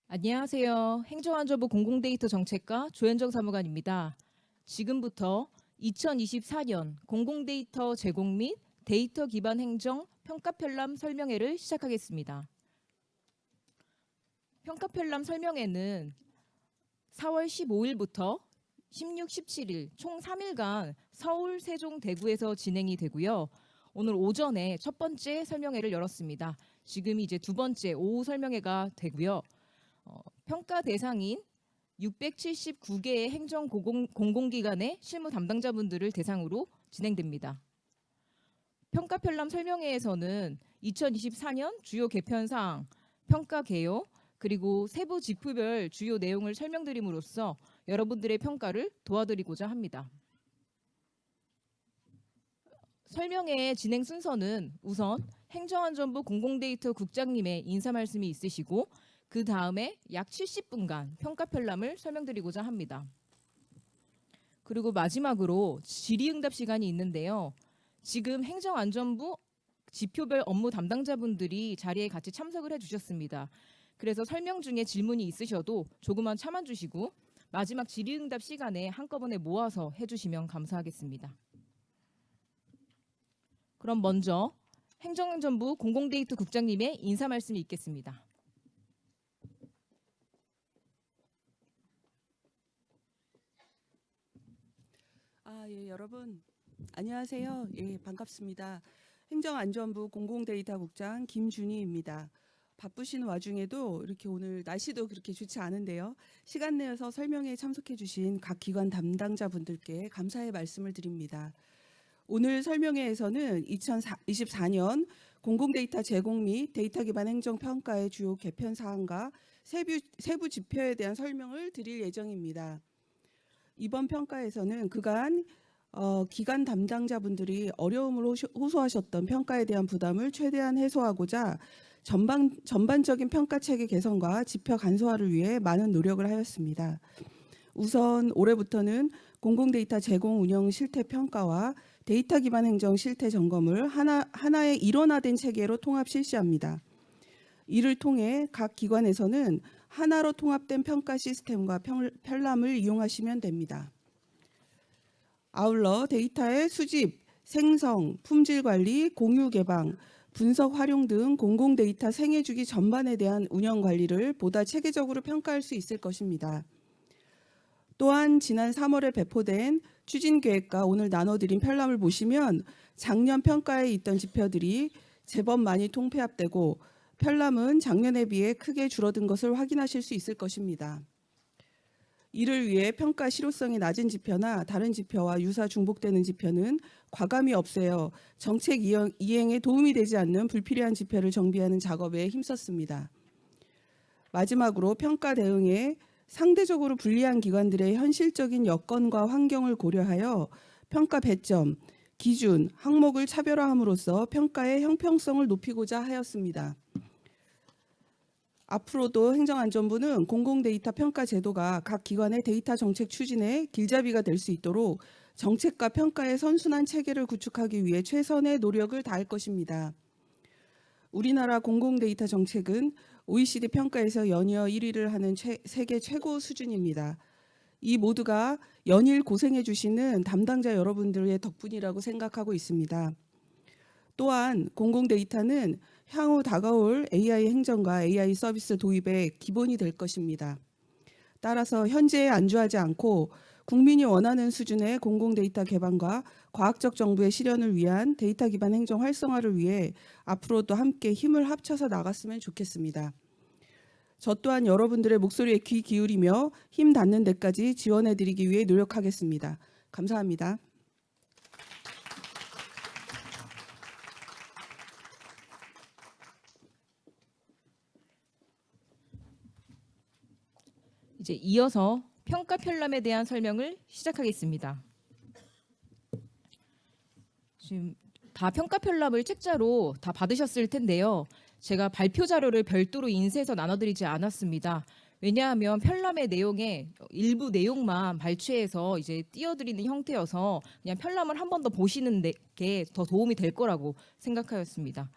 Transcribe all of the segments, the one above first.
안녕하세요. 행정안전부 공공데이터 정책과 조현정 사무관입니다. 지금부터 2024년 공공데이터 제공 및 데이터 기반 행정 평가편람 설명회를 시작하겠습니다. 평가편람 설명회는 4월 15일부터 16, 17일 총 3일간 서울, 세종, 대구에서 진행이 되고요. 오늘 오전에 첫 번째 설명회를 열었습니다. 지금 이제 두 번째 오후 설명회가 되고요. 평가 대상인 679개의 행정 공공기관의 실무 담당자분들을 대상으로 진행됩니다. 평가 편람 설명회에서는 2024년 주요 개편 사항, 평가 개요, 그리고 세부 지표별 주요 내용을 설명드림으로써 여러분들의 평가를 도와드리고자 합니다. 설명회의 진행 순서는 우선 행정안전부 공공데이터 국장님의 인사 말씀이 있으시고 그 다음에 약 70분간 평가 편람을 설명드리고자 합니다. 그리고 마지막으로 질의응답 시간이 있는데요. 지금 행정안전부 지표별 업무 담당자분들이 자리에 같이 참석을 해주셨습니다. 그래서 설명 중에 질문이 있으셔도 조금만 참아주시고 마지막 질의응답 시간에 한꺼번에 모아서 해주시면 감사하겠습니다. 그럼 먼저 행정안전부 공공데이터 국장님의 인사 말씀이 있겠습니다. 여러분 안녕하세요. 반갑습니다. 행정안전부 공공데이터국장 김준희입니다. 바쁘신 와중에도 이렇게 오늘 날씨도 그렇게 좋지 않은데요. 시간 내어서 설명에 참석해 주신 각 기관 담당자분들께 감사의 말씀을 드립니다. 오늘 설명회에서는 2024년 공공데이터 제공 및 데이터 기반 행정 평가의 주요 개편 사항과 세부 지표에 대한 설명을 드릴 예정입니다. 이번 평가에서는 그간 기관 담당자분들이 어려움을 호소하셨던 평가에 대한 부담을 최대한 해소하고자 전반적인 평가 체계 개선과 지표 간소화를 위해 많은 노력을 하였습니다. 우선 올해부터는 공공데이터 제공 운영 실태 평가와 데이터 기반 행정 실태 점검을 하나의 일원화된 체계로 통합 실시합니다. 이를 통해 각 기관에서는 하나로 통합된 평가 시스템과 편람을 이용하시면 됩니다. 아울러 데이터의 수집, 생성, 품질 관리, 공유 개방, 분석 활용 등 공공 데이터 생애 주기 전반에 대한 운영 관리를 보다 체계적으로 평가할 수 있을 것입니다. 또한 지난 3월에 배포된 추진 계획과 오늘 나눠드린 편람을 보시면 작년 평가에 있던 지표들이 제법 많이 통폐합되고 편람은 작년에 비해 크게 줄어든 것을 확인하실 수 있을 것입니다. 이를 위해 평가 실효성이 낮은 지표나 다른 지표와 유사 중복되는 지표는 과감히 없애어 정책 이행에 도움이 되지 않는 불필요한 지표를 정비하는 작업에 힘썼습니다. 마지막으로 평가 대응에 상대적으로 불리한 기관들의 현실적인 여건과 환경을 고려하여 평가 배점, 기준, 항목을 차별화함으로써 평가의 형평성을 높이고자 하였습니다. 앞으로도 행정안전부는 공공데이터 평가 제도가 각 기관의 데이터 정책 추진에 길잡이가 될 수 있도록 정책과 평가의 선순환 체계를 구축하기 위해 최선의 노력을 다할 것입니다. 우리나라 공공데이터 정책은 OECD 평가에서 연이어 1위를 하는 세계 최고 수준입니다. 이 모두가 연일 고생해 주시는 담당자 여러분들의 덕분이라고 생각하고 있습니다. 또한 공공데이터는 향후 다가올 AI 행정과 AI 서비스 도입의 기본이 될 것입니다. 따라서 현재에 안주하지 않고 국민이 원하는 수준의 공공데이터 개방과 과학적 정부의 실현을 위한 데이터 기반 행정 활성화를 위해 앞으로도 함께 힘을 합쳐서 나갔으면 좋겠습니다. 저 또한 여러분들의 목소리에 귀 기울이며 힘 닿는 데까지 지원해드리기 위해 노력하겠습니다. 감사합니다. 이제 이어서 평가 편람에 대한 설명을 시작하겠습니다. 지금 다 평가 편람을 책자로 다 받으셨을 텐데요. 제가 발표 자료를 별도로 인쇄해서 나눠드리지 않았습니다. 왜냐하면 편람의 내용에 일부 내용만 발췌해서 이제 띄워드리는 형태여서 그냥 편람을 한 번 더 보시는 게 더 도움이 될 거라고 생각하였습니다.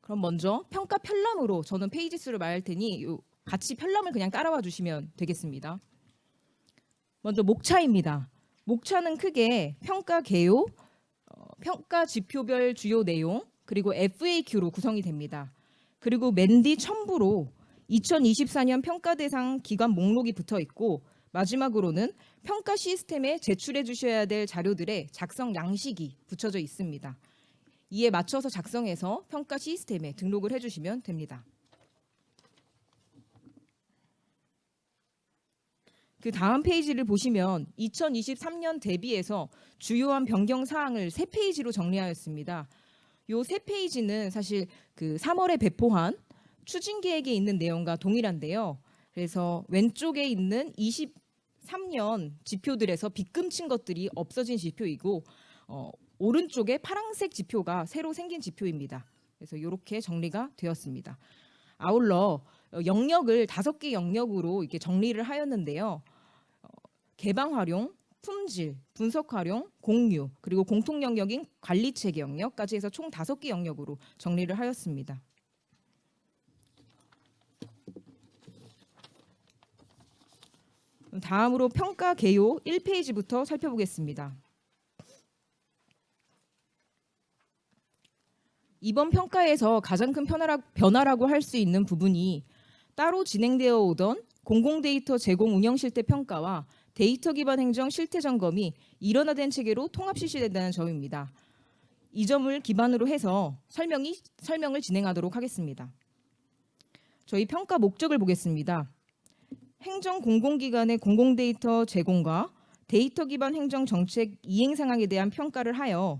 그럼 먼저 평가 편람으로 저는 페이지 수를 말할 테니 같이 편람을 그냥 따라와 주시면 되겠습니다. 먼저 목차입니다. 목차는 크게 평가 개요, 평가 지표별 주요 내용, 그리고 FAQ로 구성이 됩니다. 그리고 맨 뒤 첨부로 2024년 평가 대상 기관 목록이 붙어 있고 마지막으로는 평가 시스템에 제출해 주셔야 될 자료들의 작성 양식이 붙여져 있습니다. 이에 맞춰서 작성해서 평가 시스템에 등록을 해주시면 됩니다. 그 다음 페이지를 보시면 2023년 대비해서 주요한 변경 사항을 3페이지로 정리하였습니다. 요 3페이지는 사실 그 3월에 배포한 추진 계획에 있는 내용과 동일한데요. 그래서 왼쪽에 있는 23년 지표들에서 빗금친 것들이 없어진 지표이고 오른쪽에 파란색 지표가 새로 생긴 지표입니다. 그래서 이렇게 정리가 되었습니다. 아울러 영역을 5개 영역으로 이렇게 정리를 하였는데요. 개방 활용, 품질, 분석 활용, 공유, 그리고 공통 영역인 관리 체계 영역까지 해서 총 5개 영역으로 정리를 하였습니다. 다음으로 평가 개요 1페이지부터 살펴보겠습니다. 이번 평가에서 가장 큰 변화라고 할 수 있는 부분이 따로 진행되어 오던 공공데이터 제공 운영 실태 평가와 데이터 기반 행정 실태 점검이 일원화된 체계로 통합 실시된다는 점입니다. 이 점을 기반으로 해서 설명을 진행하도록 하겠습니다. 저희 평가 목적을 보겠습니다. 행정 공공기관의 공공데이터 제공과 데이터 기반 행정 정책 이행 상황에 대한 평가를 하여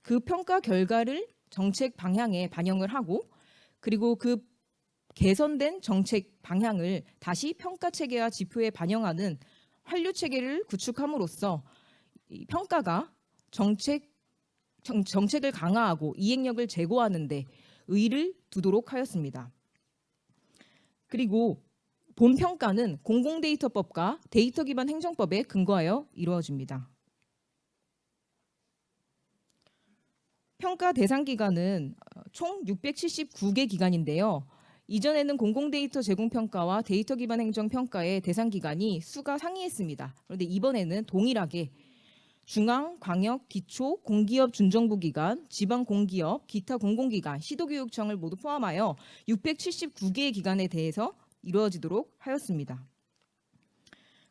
그 평가 결과를 정책 방향에 반영을 하고 그리고 그 개선된 정책 방향을 다시 평가 체계와 지표에 반영하는 환류 체계를 구축함으로써 이 평가가 정책을 강화하고 이행력을 제고하는 데 의의를 두도록 하였습니다. 그리고 본 평가는 공공데이터법과 데이터 기반 행정법에 근거하여 이루어집니다. 평가 대상 기관은 총 679개 기관인데요. 이전에는 공공데이터 제공 평가와 데이터 기반 행정 평가의 대상 기관이 수가 상이했습니다. 그런데 이번에는 동일하게 중앙, 광역, 기초, 공기업 준정부 기관, 지방 공기업, 기타 공공기관, 시도교육청을 모두 포함하여 679개의 기관에 대해서 이루어지도록 하였습니다.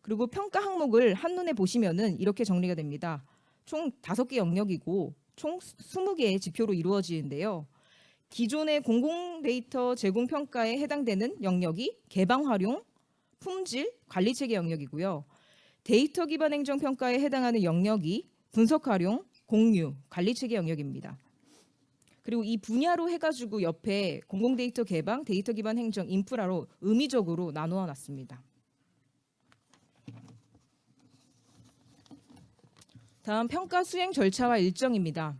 그리고 평가 항목을 한눈에 보시면은 이렇게 정리가 됩니다. 총 5개 영역이고 총 20개의 지표로 이루어지는데요. 기존의 공공데이터 제공 평가에 해당되는 영역이 개방 활용, 품질, 관리 체계 영역이고요. 데이터 기반 행정 평가에 해당하는 영역이 분석 활용, 공유, 관리 체계 영역입니다. 그리고 이 분야로 해가지고 옆에 공공데이터 개방, 데이터 기반 행정, 인프라로 의미적으로 나누어 놨습니다. 다음 평가 수행 절차와 일정입니다.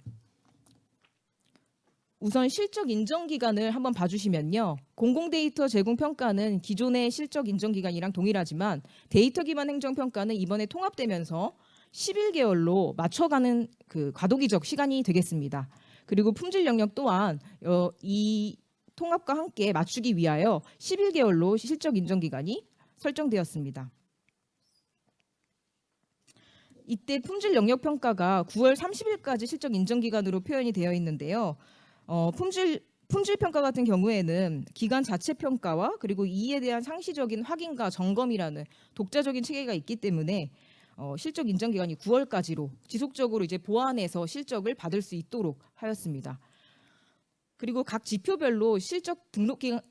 우선 실적 인정 기간을 한번 봐주시면요. 공공데이터 제공 평가는 기존의 실적 인정 기간이랑 동일하지만 데이터 기반 행정 평가는 이번에 통합되면서 11개월로 맞춰가는 그 과도기적 시간이 되겠습니다. 그리고 품질 영역 또한 이 통합과 함께 맞추기 위하여 11개월로 실적 인정 기간이 설정되었습니다. 이때 품질 영역 평가가 9월 30일까지 실적 인정 기간으로 표현이 되어 있는데요. 품질 평가 같은 경우에는 기관 자체 평가와 그리고 이에 대한 상시적인 확인과 점검이라는 독자적인 체계가 있기 때문에 실적 인정 기간이 9월까지로 지속적으로 이제 보완해서 실적을 받을 수 있도록 하였습니다. 그리고 각 지표별로 실적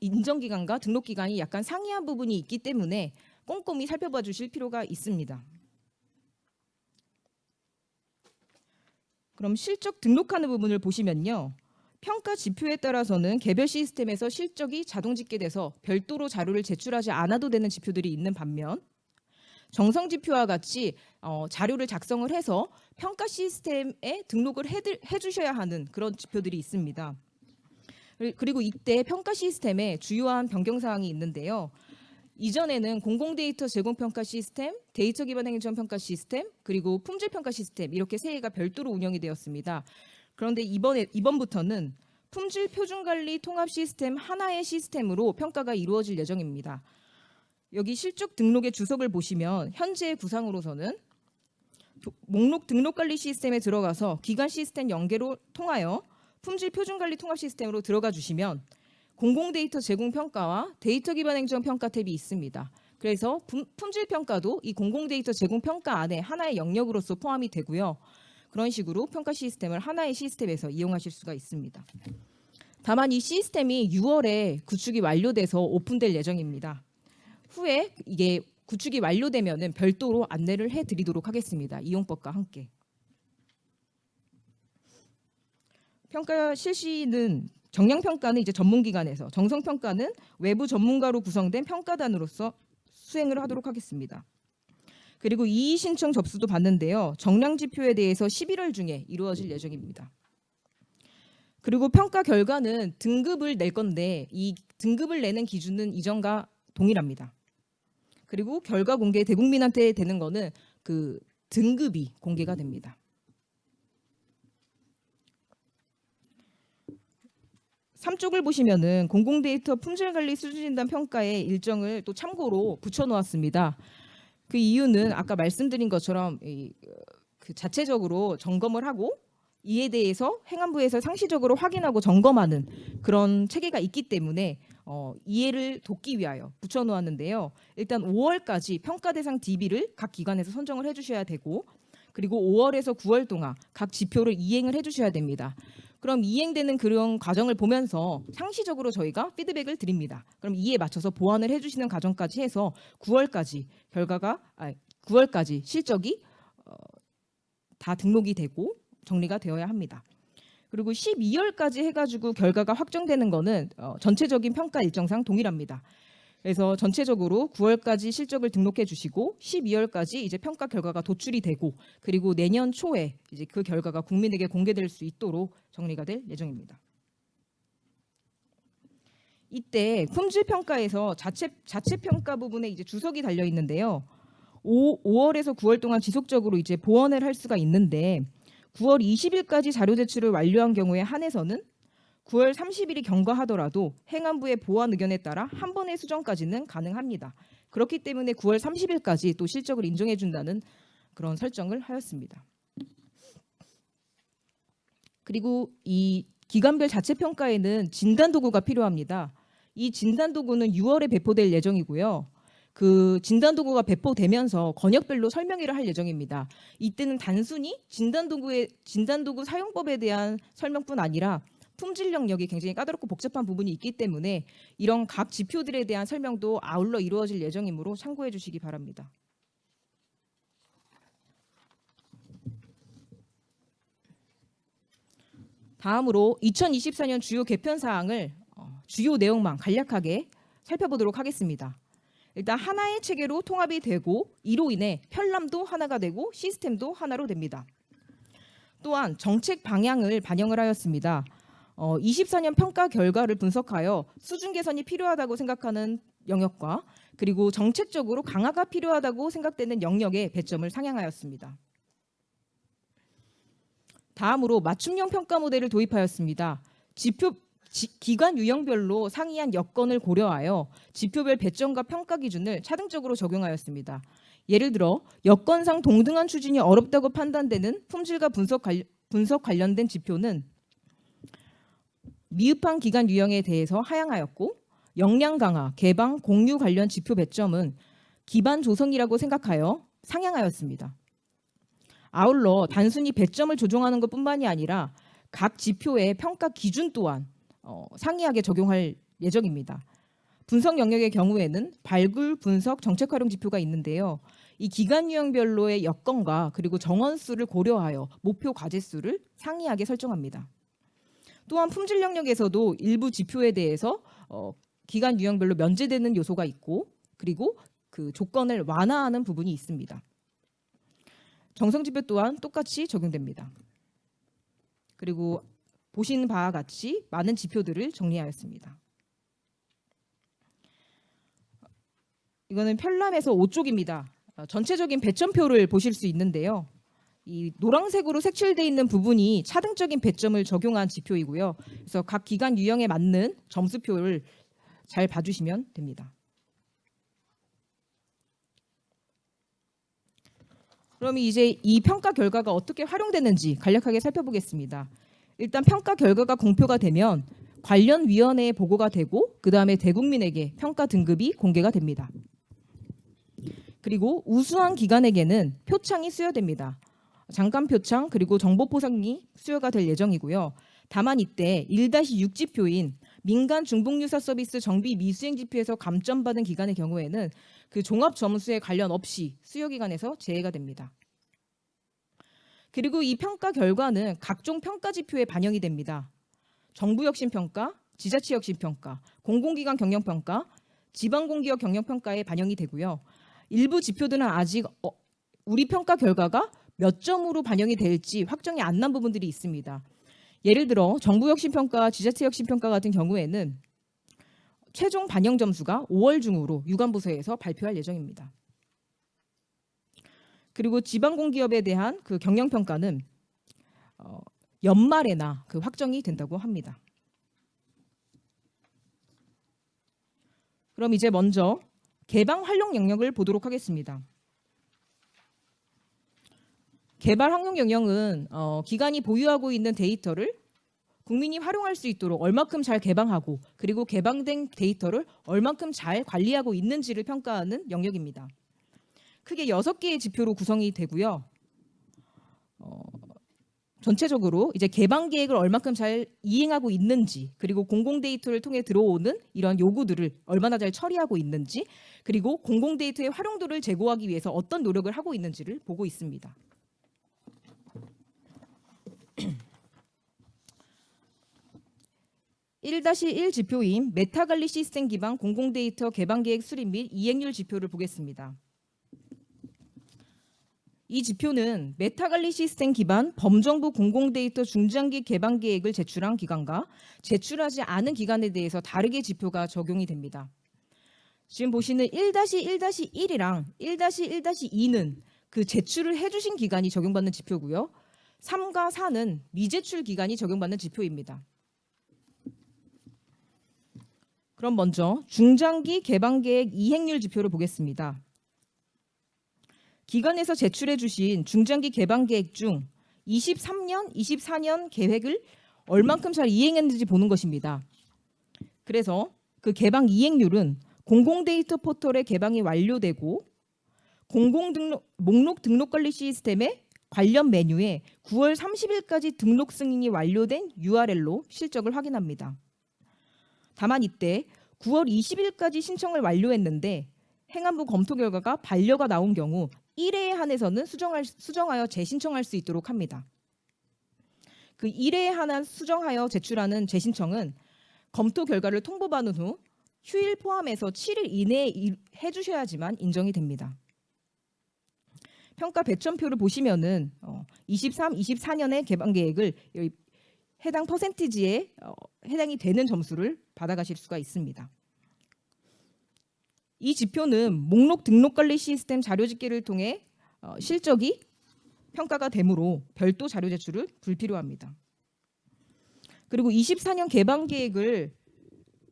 인정 기간과 등록 기간이 약간 상이한 부분이 있기 때문에 꼼꼼히 살펴봐 주실 필요가 있습니다. 그럼 실적 등록하는 부분을 보시면요. 평가 지표에 따라서는 개별 시스템에서 실적이 자동 집계돼서 별도로 자료를 제출하지 않아도 되는 지표들이 있는 반면 정성 지표와 같이 자료를 작성을 해서 평가 시스템에 등록을 해주셔야 하는 그런 지표들이 있습니다. 그리고 이때 평가 시스템에 주요한 변경 사항이 있는데요. 이전에는 공공데이터 제공 평가 시스템, 데이터 기반 행정 평가 시스템, 그리고 품질 평가 시스템 이렇게 세 개가 별도로 운영이 되었습니다. 그런데 이번부터는 품질 표준관리 통합 시스템 하나의 시스템으로 평가가 이루어질 예정입니다. 여기 실적 등록의 주석을 보시면 현재의 구상으로서는 목록 등록관리 시스템에 들어가서 기관 시스템 연계로 통하여 품질 표준관리 통합 시스템으로 들어가 주시면 공공데이터 제공평가와 데이터 기반 행정평가 탭이 있습니다. 그래서 품질 평가도 이 공공데이터 제공평가 안에 하나의 영역으로서 포함이 되고요. 그런 식으로 평가 시스템을 하나의 시스템에서 이용하실 수가 있습니다. 다만 이 시스템이 6월에 구축이 완료돼서 오픈될 예정입니다. 후에 이게 구축이 완료되면은 별도로 안내를 해드리도록 하겠습니다. 이용법과 함께. 평가 실시는 정량평가는 이제 전문기관에서, 정성평가는 외부 전문가로 구성된 평가단으로서 수행을 하도록 하겠습니다. 그리고 이의 신청 접수도 받는데요. 정량 지표에 대해서 11월 중에 이루어질 예정입니다. 그리고 평가 결과는 등급을 낼 건데 이 등급을 내는 기준은 이전과 동일합니다. 그리고 결과 공개 대국민한테 되는 거는 그 등급이 공개가 됩니다. 3쪽을 보시면은 공공데이터 품질관리 수준진단 평가의 일정을 또 참고로 붙여놓았습니다. 그 이유는 아까 말씀드린 것처럼 그 자체적으로 점검을 하고 이에 대해서 행안부에서 상시적으로 확인하고 점검하는 그런 체계가 있기 때문에 이해를 돕기 위하여 붙여놓았는데요. 일단 5월까지 평가 대상 DB를 각 기관에서 선정을 해주셔야 되고, 그리고 5월에서 9월 동안 각 지표를 이행을 해주셔야 됩니다. 그럼 이행되는 그런 과정을 보면서 상시적으로 저희가 피드백을 드립니다. 그럼 이에 맞춰서 보완을 해주시는 과정까지 해서 9월까지 9월까지 실적이 다 등록이 되고 정리가 되어야 합니다. 그리고 12월까지 해가지고 결과가 확정되는 거는 전체적인 평가 일정상 동일합니다. 그래서 전체적으로 9월까지 실적을 등록해 주시고 12월까지 이제 평가 결과가 도출이 되고, 그리고 내년 초에 이제 그 결과가 국민에게 공개될 수 있도록 정리가 될 예정입니다. 이때 품질 평가에서 자체 평가 부분에 이제 주석이 달려 있는데요. 5월에서 9월 동안 지속적으로 이제 보완을 할 수가 있는데 9월 20일까지 자료 제출을 완료한 경우에 한해서는 9월 30일이 경과하더라도 행안부의 보완 의견에 따라 한 번의 수정까지는 가능합니다. 그렇기 때문에 9월 30일까지 또 실적을 인정해 준다는 그런 설정을 하였습니다. 그리고 이 기관별 자체 평가에는 진단 도구가 필요합니다. 이 진단 도구는 6월에 배포될 예정이고요. 그 진단 도구가 배포되면서 권역별로 설명회를 할 예정입니다. 이때는 단순히 진단 도구 사용법에 대한 설명뿐 아니라 품질 영역이 굉장히 까다롭고 복잡한 부분이 있기 때문에 이런 각 지표들에 대한 설명도 아울러 이루어질 예정이므로 참고해 주시기 바랍니다. 다음으로 2024년 주요 개편 사항을 주요 내용만 간략하게 살펴보도록 하겠습니다. 일단 하나의 체계로 통합이 되고 이로 인해 편람도 하나가 되고 시스템도 하나로 됩니다. 또한 정책 방향을 반영을 하였습니다. 24년 평가 결과를 분석하여 수준 개선이 필요하다고 생각하는 영역과 그리고 정책적으로 강화가 필요하다고 생각되는 영역에 배점을 상향하였습니다. 다음으로 맞춤형 평가 모델을 도입하였습니다. 기관 유형별로 상이한 여건을 고려하여 지표별 배점과 평가 기준을 차등적으로 적용하였습니다. 예를 들어 여건상 동등한 추진이 어렵다고 판단되는 품질과 분석 관련된 지표는 미흡한 기관 유형에 대해서 하향하였고, 역량 강화, 개방, 공유 관련 지표 배점은 기반 조성이라고 생각하여 상향하였습니다. 아울러 단순히 배점을 조정하는 것뿐만이 아니라 각 지표의 평가 기준 또한 상이하게 적용할 예정입니다. 분석 영역의 경우에는 발굴, 분석, 정책 활용 지표가 있는데요. 이 기관 유형별로의 여건과 그리고 정원수를 고려하여 목표 과제수를 상이하게 설정합니다. 또한 품질 영역에서도 일부 지표에 대해서 기관 유형별로 면제되는 요소가 있고, 그리고 그 조건을 완화하는 부분이 있습니다. 정성 지표 또한 똑같이 적용됩니다. 그리고 보시는 바와 같이 많은 지표들을 정리하였습니다. 이거는 편람에서 5쪽입니다. 전체적인 배점표를 보실 수 있는데요. 이 노란색으로 색칠되어 있는 부분이 차등적인 배점을 적용한 지표이고요. 그래서 각 기간 유형에 맞는 점수표를 잘 봐주시면 됩니다. 그럼 이제 이 평가 결과가 어떻게 활용되는지 간략하게 살펴보겠습니다. 일단 평가 결과가 공표가 되면 관련 위원회에 보고가 되고 그 다음에 대국민에게 평가 등급이 공개가 됩니다. 그리고 우수한 기관에게는 표창이 수여됩니다. 장관 표창 그리고 정보 포상이 수여가 될 예정이고요. 다만 이때 1-6 지표인 민간 중복유사 서비스 정비 미수행 지표에서 감점받은 기관의 경우에는 그 종합 점수에 관련 없이 수여 기관에서 제외가 됩니다. 그리고 이 평가 결과는 각종 평가 지표에 반영이 됩니다. 정부 혁신 평가, 지자체 혁신 평가, 공공기관 경영 평가, 지방공기업 경영 평가에 반영이 되고요. 일부 지표들은 아직 우리 평가 결과가 몇 점으로 반영이 될지 확정이 안 난 부분들이 있습니다. 예를 들어 정부 혁신 평가, 지자체 혁신 평가 같은 경우에는 최종 반영 점수가 5월 중으로 유관부서에서 발표할 예정입니다. 그리고 지방공기업에 대한 그 경영 평가는 연말에나 그 확정이 된다고 합니다. 그럼 이제 먼저 개방 활용 영역을 보도록 하겠습니다. 개발 활용 영역은 기관이 보유하고 있는 데이터를 국민이 활용할 수 있도록 얼마큼 잘 개방하고 그리고 개방된 데이터를 얼마큼 잘 관리하고 있는지를 평가하는 영역입니다. 크게 6개의 지표로 구성이 되고요. 전체적으로 이제 개방 계획을 얼마큼 잘 이행하고 있는지, 그리고 공공 데이터를 통해 들어오는 이런 요구들을 얼마나 잘 처리하고 있는지, 그리고 공공 데이터의 활용도를 제고하기 위해서 어떤 노력을 하고 있는지를 보고 있습니다. (1-1) 지표인 메타관리 시스템 기반 공공 데이터 개방 계획 수립 및 이행률 지표를 보겠습니다. 이 지표는 메타관리 시스템 기반 범정부 공공데이터 중장기 개방 계획을 제출한 기관과 제출하지 않은 기관에 대해서 다르게 지표가 적용이 됩니다. 지금 보시는 1-1-1이랑 1-1-2는 그 제출을 해주신 기관이 적용받는 지표고요. 3과 4는 미제출 기관이 적용받는 지표입니다. 그럼 먼저 중장기 개방 계획 이행률 지표를 보겠습니다. 기관에서 제출해 주신 중장기 개방 계획 중 23년, 24년 계획을 얼만큼 잘 이행했는지 보는 것입니다. 그래서 그 개방 이행률은 공공데이터 포털의 개방이 완료되고 목록 등록 관리 시스템의 관련 메뉴에 9월 30일까지 등록 승인이 완료된 URL로 실적을 확인합니다. 다만 이때 9월 20일까지 신청을 완료했는데 행안부 검토 결과가 반려가 나온 경우 1회에 한해서는 수정하여 재신청할 수 있도록 합니다. 그 1회에 한해 수정하여 제출하는 재신청은 검토 결과를 통보받은 후 휴일 포함해서 7일 이내에 해주셔야지만 인정이 됩니다. 평가 배점표를 보시면은 23, 24년의 개방 계획을 해당 퍼센티지에 해당이 되는 점수를 받아가실 수가 있습니다. 이 지표는 목록 등록 관리 시스템 자료 집계를 통해 실적이 평가가 되므로 별도 자료 제출을 불필요합니다. 그리고 24년 개방 계획을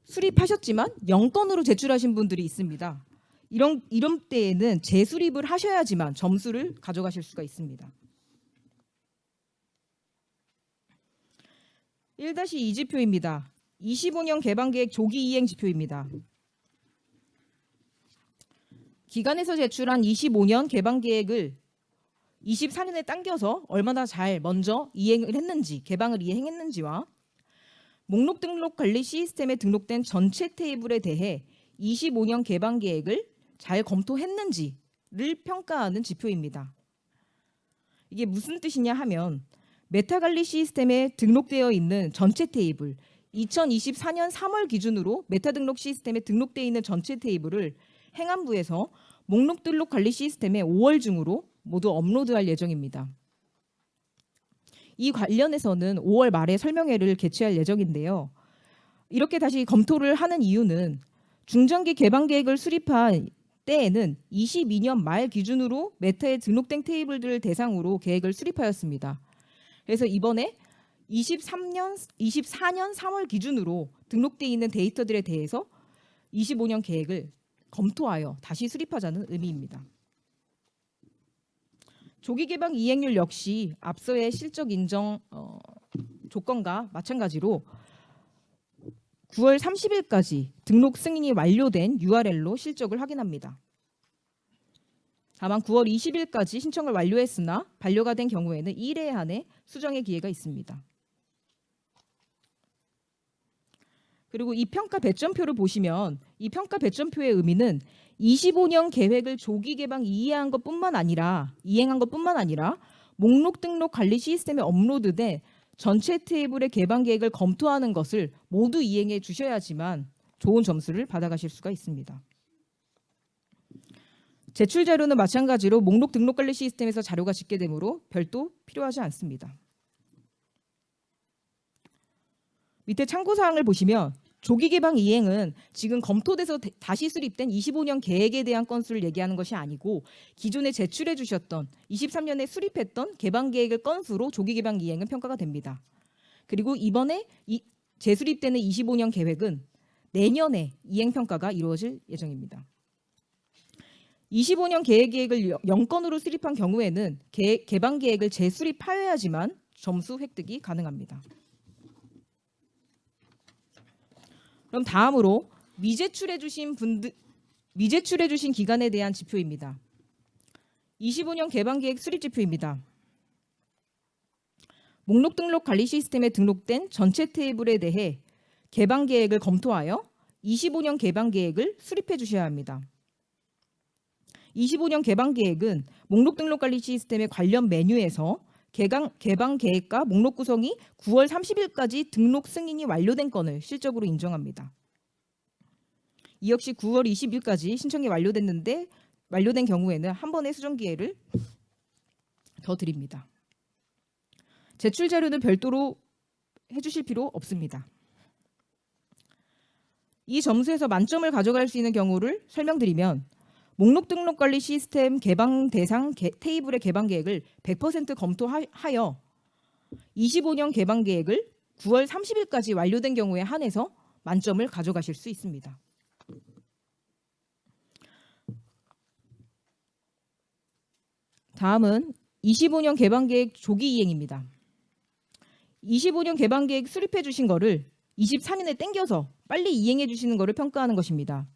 수립하셨지만 0건으로 제출하신 분들이 있습니다. 이런 때에는 재수립을 하셔야지만 점수를 가져가실 수가 있습니다. 1-2 지표입니다. 25년 개방 계획 조기 이행 지표입니다. 기관에서 제출한 25년 개방 계획을 24년에 당겨서 얼마나 잘 먼저 이행을 했는지, 개방을 이행했는지와 목록 등록 관리 시스템에 등록된 전체 테이블에 대해 25년 개방 계획을 잘 검토했는지를 평가하는 지표입니다. 이게 무슨 뜻이냐 하면 메타관리 시스템에 등록되어 있는 전체 테이블, 2024년 3월 기준으로 메타 등록 시스템에 등록되어 있는 전체 테이블을 행안부에서 목록 등록 관리 시스템에 5월 중으로 모두 업로드할 예정입니다. 이 관련해서는 5월 말에 설명회를 개최할 예정인데요. 이렇게 다시 검토를 하는 이유는 중장기 개방 계획을 수립한 이때에는 22년 말 기준으로 메타에 등록된 테이블들을 대상으로 계획을 수립하였습니다. 그래서 이번에 24년 3월 기준으로 등록되어 있는 데이터들에 대해서 25년 계획을 검토하여 다시 수립하자는 의미입니다. 조기 개방 이행률 역시 앞서의 실적 인정 조건과 마찬가지로 9월 30일까지 등록 승인이 완료된 URL로 실적을 확인합니다. 다만 9월 20일까지 신청을 완료했으나 반려가 된 경우에는 1회 한해 수정의 기회가 있습니다. 그리고 이 평가 배점표를 보시면 이 평가 배점표의 의미는 25년 계획을 조기 개방 이행한 것뿐만 아니라 목록 등록 관리 시스템에 업로드된 전체 테이블의 개방 계획을 검토하는 것을 모두 이행해 주셔야지만 좋은 점수를 받아가실 수가 있습니다. 제출 자료는 마찬가지로 목록 등록 관리 시스템에서 자료가 집계되므로 별도 필요하지 않습니다. 밑에 참고사항을 보시면 조기 개방 이행은 지금 검토돼서 다시 수립된 25년 계획에 대한 건수를 얘기하는 것이 아니고 기존에 제출해 주셨던 23년에 수립했던 개방 계획을 건수로 조기 개방 이행은 평가가 됩니다. 그리고 이번에 재수립되는 25년 계획은 내년에 이행 평가가 이루어질 예정입니다. 25년 계획을 0건으로 수립한 경우에는 개방 계획을 재수립하여야지만 점수 획득이 가능합니다. 그럼 다음으로 미제출해 주신 기간에 대한 지표입니다. 25년 개방 계획 수립 지표입니다. 목록 등록 관리 시스템에 등록된 전체 테이블에 대해 개방 계획을 검토하여 25년 개방 계획을 수립해 주셔야 합니다. 25년 개방 계획은 목록 등록 관리 시스템의 관련 메뉴에서 개방 계획과 목록 구성이 9월 30일까지 등록 승인이 완료된 건을 실적으로 인정합니다. 이 역시 9월 20일까지 신청이 완료된 경우에는 한 번의 수정 기회를 더 드립니다. 제출 자료는 별도로 해주실 필요 없습니다. 이 점수에서 만점을 가져갈 수 있는 경우를 설명드리면 목록 등록 관리 시스템 개방 대상 테이블의 개방 계획을 100% 검토하여 25년 개방 계획을 9월 30일까지 완료된 경우에 한해서 만점을 가져가실 수 있습니다. 다음은 25년 개방 계획 조기 이행입니다. 25년 개방 계획 수립해 주신 거를 24년에 땡겨서 빨리 이행해 주시는 거를 평가하는 것입니다.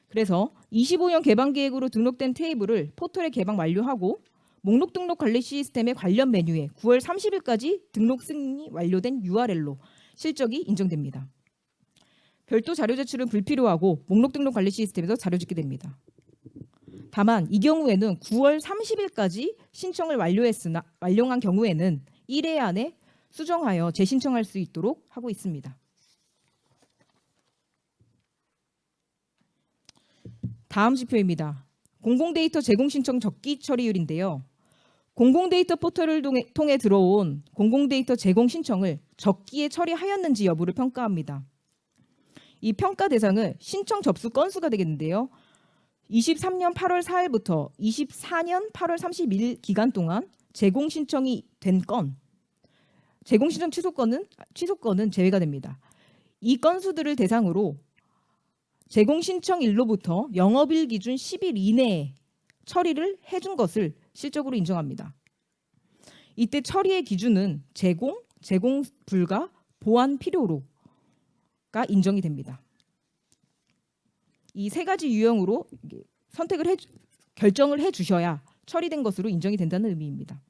그래서 25년 개방 계획으로 등록된 테이블을 포털에 개방 완료하고 목록 등록 관리 시스템의 관련 메뉴에 9월 30일까지 등록 승인이 완료된 URL로 실적이 인정됩니다. 별도 자료 제출은 불필요하고 목록 등록 관리 시스템에서 자료 집게 됩니다. 다만 이 경우에는 9월 30일까지 신청을 완료한 경우에는 1회 안에 수정하여 재신청할 수 있도록 하고 있습니다. 다음 지표입니다. 공공데이터 제공 신청 적기 처리율인데요. 공공데이터 포털을 통해 들어온 공공데이터 제공 신청을 적기에 처리하였는지 여부를 평가합니다. 이 평가 대상은 신청 접수 건수가 되겠는데요. 23년 8월 4일부터 24년 8월 31일 기간 동안 제공 신청이 된 건, 제공 신청 취소건은 제외가 됩니다. 이 건수들을 대상으로 제공 신청일로부터 영업일 기준 10일 이내에 처리를 해준 것을 실적으로 인정합니다. 이때 처리의 기준은 제공 불가, 보완 필요로가 인정이 됩니다. 이 세 가지 유형으로 결정을 해주셔야 처리된 것으로 인정이 된다는 의미입니다.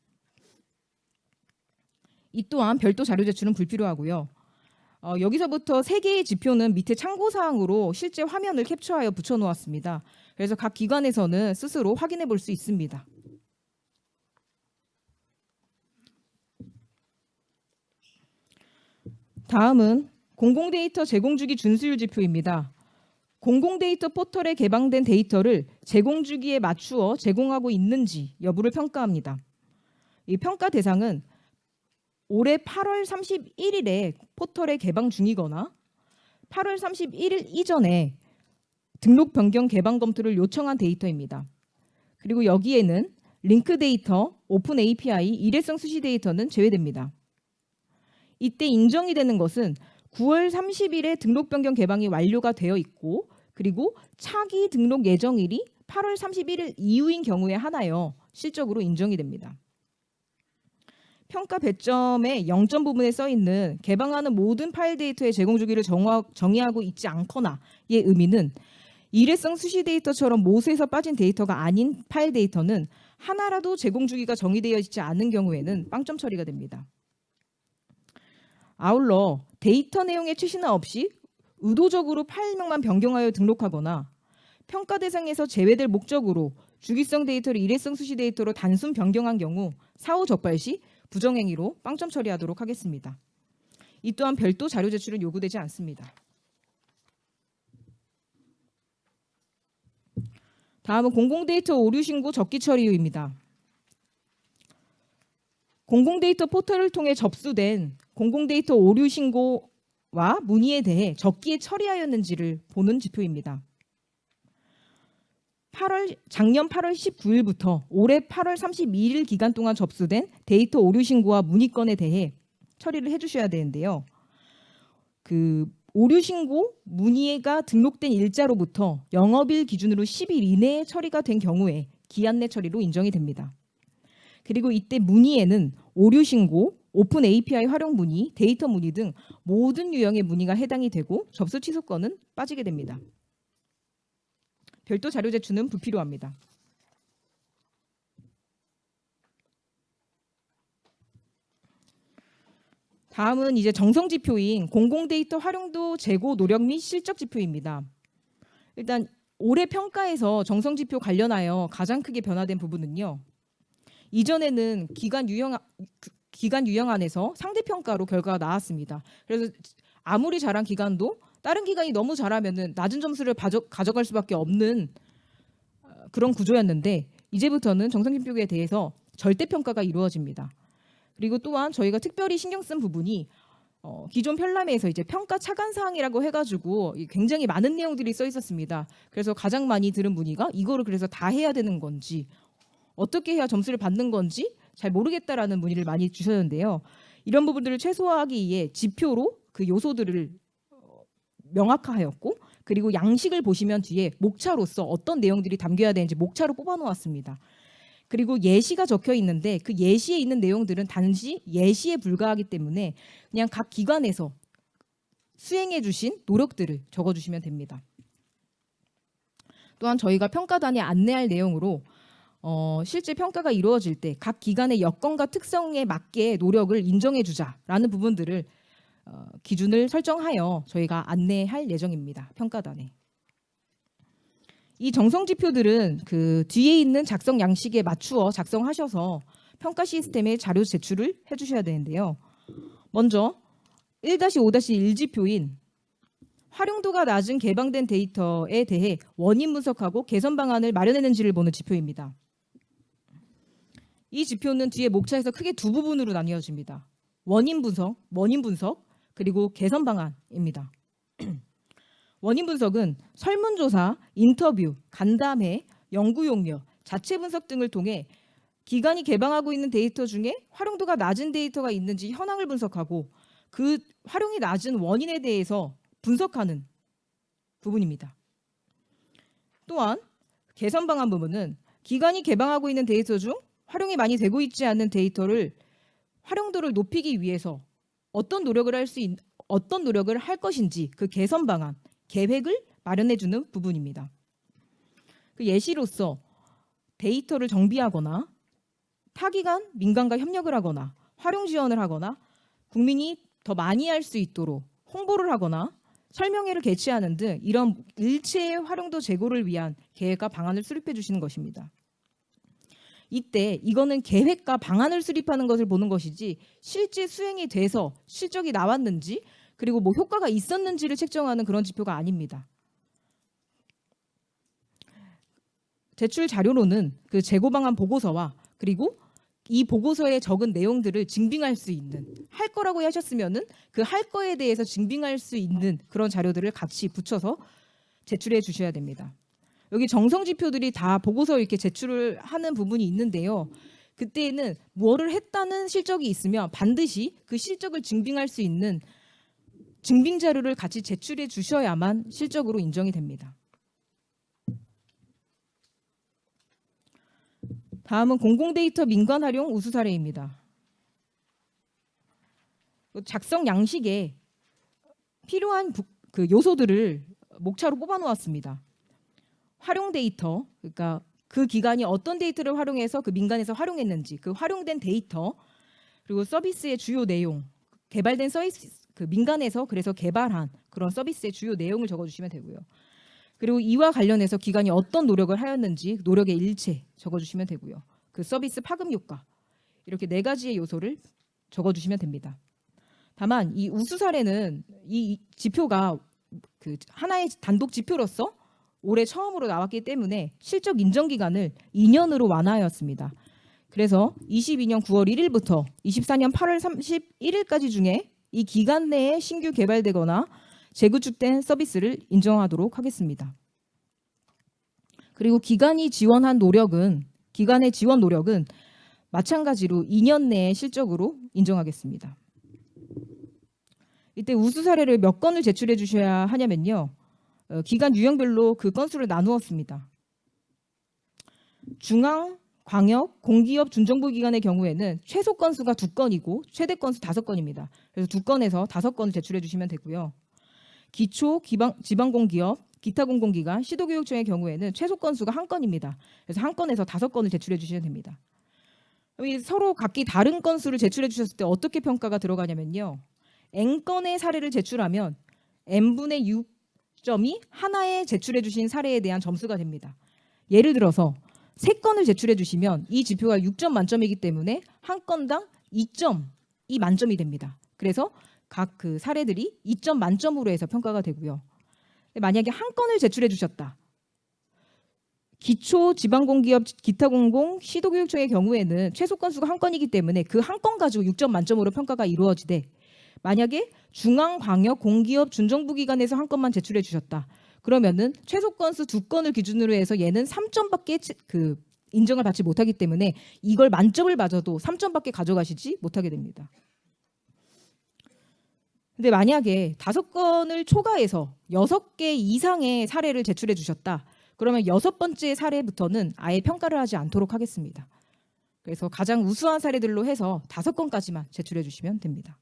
이 또한 별도 자료 제출은 불필요하고요. 여기서부터 세 개의 지표는 밑에 참고사항으로 실제 화면을 캡처하여 붙여놓았습니다. 그래서 각 기관에서는 스스로 확인해 볼 수 있습니다. 다음은 공공데이터 제공주기 준수율 지표입니다. 공공데이터 포털에 개방된 데이터를 제공주기에 맞추어 제공하고 있는지 여부를 평가합니다. 이 평가 대상은 올해 8월 31일에 포털에 개방 중이거나 8월 31일 이전에 등록 변경 개방 검토를 요청한 데이터입니다. 그리고 여기에는 링크 데이터, 오픈 API, 일회성 수시 데이터는 제외됩니다. 이때 인정이 되는 것은 9월 30일에 등록 변경 개방이 완료가 되어 있고 그리고 차기 등록 예정일이 8월 31일 이후인 경우에 하나여 실적으로 인정이 됩니다. 평가 배점의 0점 부분에 써 있는 개방하는 모든 파일 데이터의 제공 주기를 정의하고 있지 않거나의 의미는 일회성 수시 데이터처럼 모수에서 빠진 데이터가 아닌 파일 데이터는 하나라도 제공 주기가 정의되어 있지 않은 경우에는 빵점 처리가 됩니다. 아울러 데이터 내용의 최신화 없이 의도적으로 파일명만 변경하여 등록하거나 평가 대상에서 제외될 목적으로 주기성 데이터를 일회성 수시 데이터로 단순 변경한 경우 사후 적발 시 부정행위로 빵점 처리하도록 하겠습니다. 이 또한 별도 자료 제출은 요구되지 않습니다. 다음은 공공데이터 오류 신고 적기 처리입니다. 공공데이터 포털을 통해 접수된 공공데이터 오류 신고와 문의에 대해 적기에 처리하였는지를 보는 지표입니다. 작년 8월 19일부터 올해 8월 32일 기간 동안 접수된 데이터 오류 신고와 문의건에 대해 처리를 해주셔야 되는데요. 그 오류 신고, 문의가 등록된 일자로부터 영업일 기준으로 10일 이내에 처리가 된 경우에 기한 내 처리로 인정이 됩니다. 그리고 이때 문의에는 오류 신고, 오픈 API 활용 문의, 데이터 문의 등 모든 유형의 문의가 해당이 되고 접수 취소권은 빠지게 됩니다. 별도 자료 제출은 불필요합니다. 다음은 이제 정성 지표인 공공데이터 활용도 재고 노력 및 실적 지표입니다. 일단 올해 평가에서 정성 지표 관련하여 가장 크게 변화된 부분은요. 이전에는 기간 유형 안에서 상대 평가로 결과가 나왔습니다. 그래서 아무리 잘한 기관도 다른 기관이 너무 잘하면은 낮은 점수를 가져갈 수밖에 없는 그런 구조였는데 이제부터는 정성 지표에 대해서 절대 평가가 이루어집니다. 그리고 또한 저희가 특별히 신경 쓴 부분이 기존 편람회에서 이제 평가 차관 사항이라고 해가지고 굉장히 많은 내용들이 써 있었습니다. 그래서 가장 많이 들은 문의가 이거를 그래서 다 해야 되는 건지 어떻게 해야 점수를 받는 건지 잘 모르겠다라는 문의를 많이 주셨는데요. 이런 부분들을 최소화하기 위해 지표로 그 요소들을 명확화하였고 그리고 양식을 보시면 뒤에 목차로서 어떤 내용들이 담겨야 되는지 목차로 뽑아놓았습니다. 그리고 예시가 적혀 있는데 그 예시에 있는 내용들은 단지 예시에 불과하기 때문에 그냥 각 기관에서 수행해 주신 노력들을 적어주시면 됩니다. 또한 저희가 평가단에 안내할 내용으로 실제 평가가 이루어질 때 각 기관의 여건과 특성에 맞게 노력을 인정해 주자라는 부분들을 기준을 설정하여 저희가 안내할 예정입니다. 평가단에. 이 정성 지표들은 그 뒤에 있는 작성 양식에 맞추어 작성하셔서 평가 시스템에 자료 제출을 해주셔야 되는데요. 먼저 1-5-1 지표인 활용도가 낮은 개방된 데이터에 대해 원인 분석하고 개선 방안을 마련했는지를 보는 지표입니다. 이 지표는 뒤에 목차에서 크게 두 부분으로 나뉘어집니다. 원인 분석, 그리고 개선 방안입니다. 원인 분석은 설문조사, 인터뷰, 간담회, 연구 용역, 자체 분석 등을 통해 기관이 개방하고 있는 데이터 중에 활용도가 낮은 데이터가 있는지 현황을 분석하고 그 활용이 낮은 원인에 대해서 분석하는 부분입니다. 또한 개선 방안 부분은 기관이 개방하고 있는 데이터 중 활용이 많이 되고 있지 않은 데이터를 활용도를 높이기 위해서 어떤 노력을 할 것인지 그 개선 방안, 계획을 마련해주는 부분입니다. 그 예시로서 데이터를 정비하거나 타기관, 민간과 협력을 하거나 활용 지원을 하거나 국민이 더 많이 할 수 있도록 홍보를 하거나 설명회를 개최하는 등 이런 일체의 활용도 제고를 위한 계획과 방안을 수립해 주시는 것입니다. 이때 이거는 계획과 방안을 수립하는 것을 보는 것이지 실제 수행이 돼서 실적이 나왔는지 그리고 뭐 효과가 있었는지를 책정하는 그런 지표가 아닙니다. 제출 자료로는 그 재고 방안 보고서와 그리고 이 보고서에 적은 내용들을 증빙할 수 있는 할 거라고 하셨으면은 그 할 거에 대해서 증빙할 수 있는 그런 자료들을 같이 붙여서 제출해 주셔야 됩니다. 여기 정성 지표들이 다 보고서 이렇게 제출을 하는 부분이 있는데요. 그때는 뭐를 했다는 실적이 있으면 반드시 그 실적을 증빙할 수 있는 증빙 자료를 같이 제출해 주셔야만 실적으로 인정이 됩니다. 다음은 공공데이터 민관 활용 우수 사례입니다. 작성 양식에 필요한 그 요소들을 목차로 뽑아 놓았습니다. 활용 데이터, 그러니까 그 기관이 어떤 데이터를 활용해서 그 민간에서 활용했는지, 그 활용된 데이터, 그리고 서비스의 주요 내용, 개발된 서비스, 그 민간에서 그래서 개발한 그런 서비스의 주요 내용을 적어주시면 되고요. 그리고 이와 관련해서 기관이 어떤 노력을 하였는지 노력의 일체 적어주시면 되고요. 그 서비스 파급 효과, 이렇게 4가지의 요소를 적어주시면 됩니다. 다만 이 우수 사례는 이 지표가 그 하나의 단독 지표로서 올해 처음으로 나왔기 때문에 실적 인정 기간을 2년으로 완화하였습니다. 그래서 22년 9월 1일부터 24년 8월 31일까지 중에 이 기간 내에 신규 개발되거나 재구축된 서비스를 인정하도록 하겠습니다. 그리고 기관의 지원 노력은 마찬가지로 2년 내에 실적으로 인정하겠습니다. 이때 우수 사례를 몇 건을 제출해 주셔야 하냐면요. 기간 유형별로 그 건수를 나누었습니다. 중앙, 광역, 공기업, 준정부 기관의 경우에는 최소 건수가 2건이고 최대 건수 5건입니다. 그래서 2건에서 5건을 제출해 주시면 되고요. 기초, 지방공기업, 기타 공공기관, 시도교육청의 경우에는 최소 건수가 1건입니다. 그래서 1건에서 5건을 제출해 주시면 됩니다. 서로 각기 다른 건수를 제출해 주셨을 때 어떻게 평가가 들어가냐면요. N건의 사례를 제출하면 N분의 6점이 하나에 제출해 주신 사례에 대한 점수가 됩니다. 예를 들어서 3건을 제출해 주시면 이 지표가 6점 만점이기 때문에 한 건당 2점이 만점이 됩니다. 그래서 각 그 사례들이 2점 만점으로 해서 평가가 되고요. 만약에 한 건을 제출해 주셨다. 기초, 지방공기업, 기타공공, 시도교육청의 경우에는 최소 건수가 1건이기 때문에 그 한 건 가지고 6점 만점으로 평가가 이루어지되 만약에 중앙, 광역, 공기업, 준정부 기관에서 1건만 제출해 주셨다. 그러면은 최소 건수 2건을 기준으로 해서 얘는 3점밖에 그 인정을 받지 못하기 때문에 이걸 만점을 맞아도 3점밖에 가져가시지 못하게 됩니다. 근데 만약에 5건을 초과해서 6개 이상의 사례를 제출해 주셨다. 그러면 6번째 사례부터는 아예 평가를 하지 않도록 하겠습니다. 그래서 가장 우수한 사례들로 해서 5건까지만 제출해 주시면 됩니다.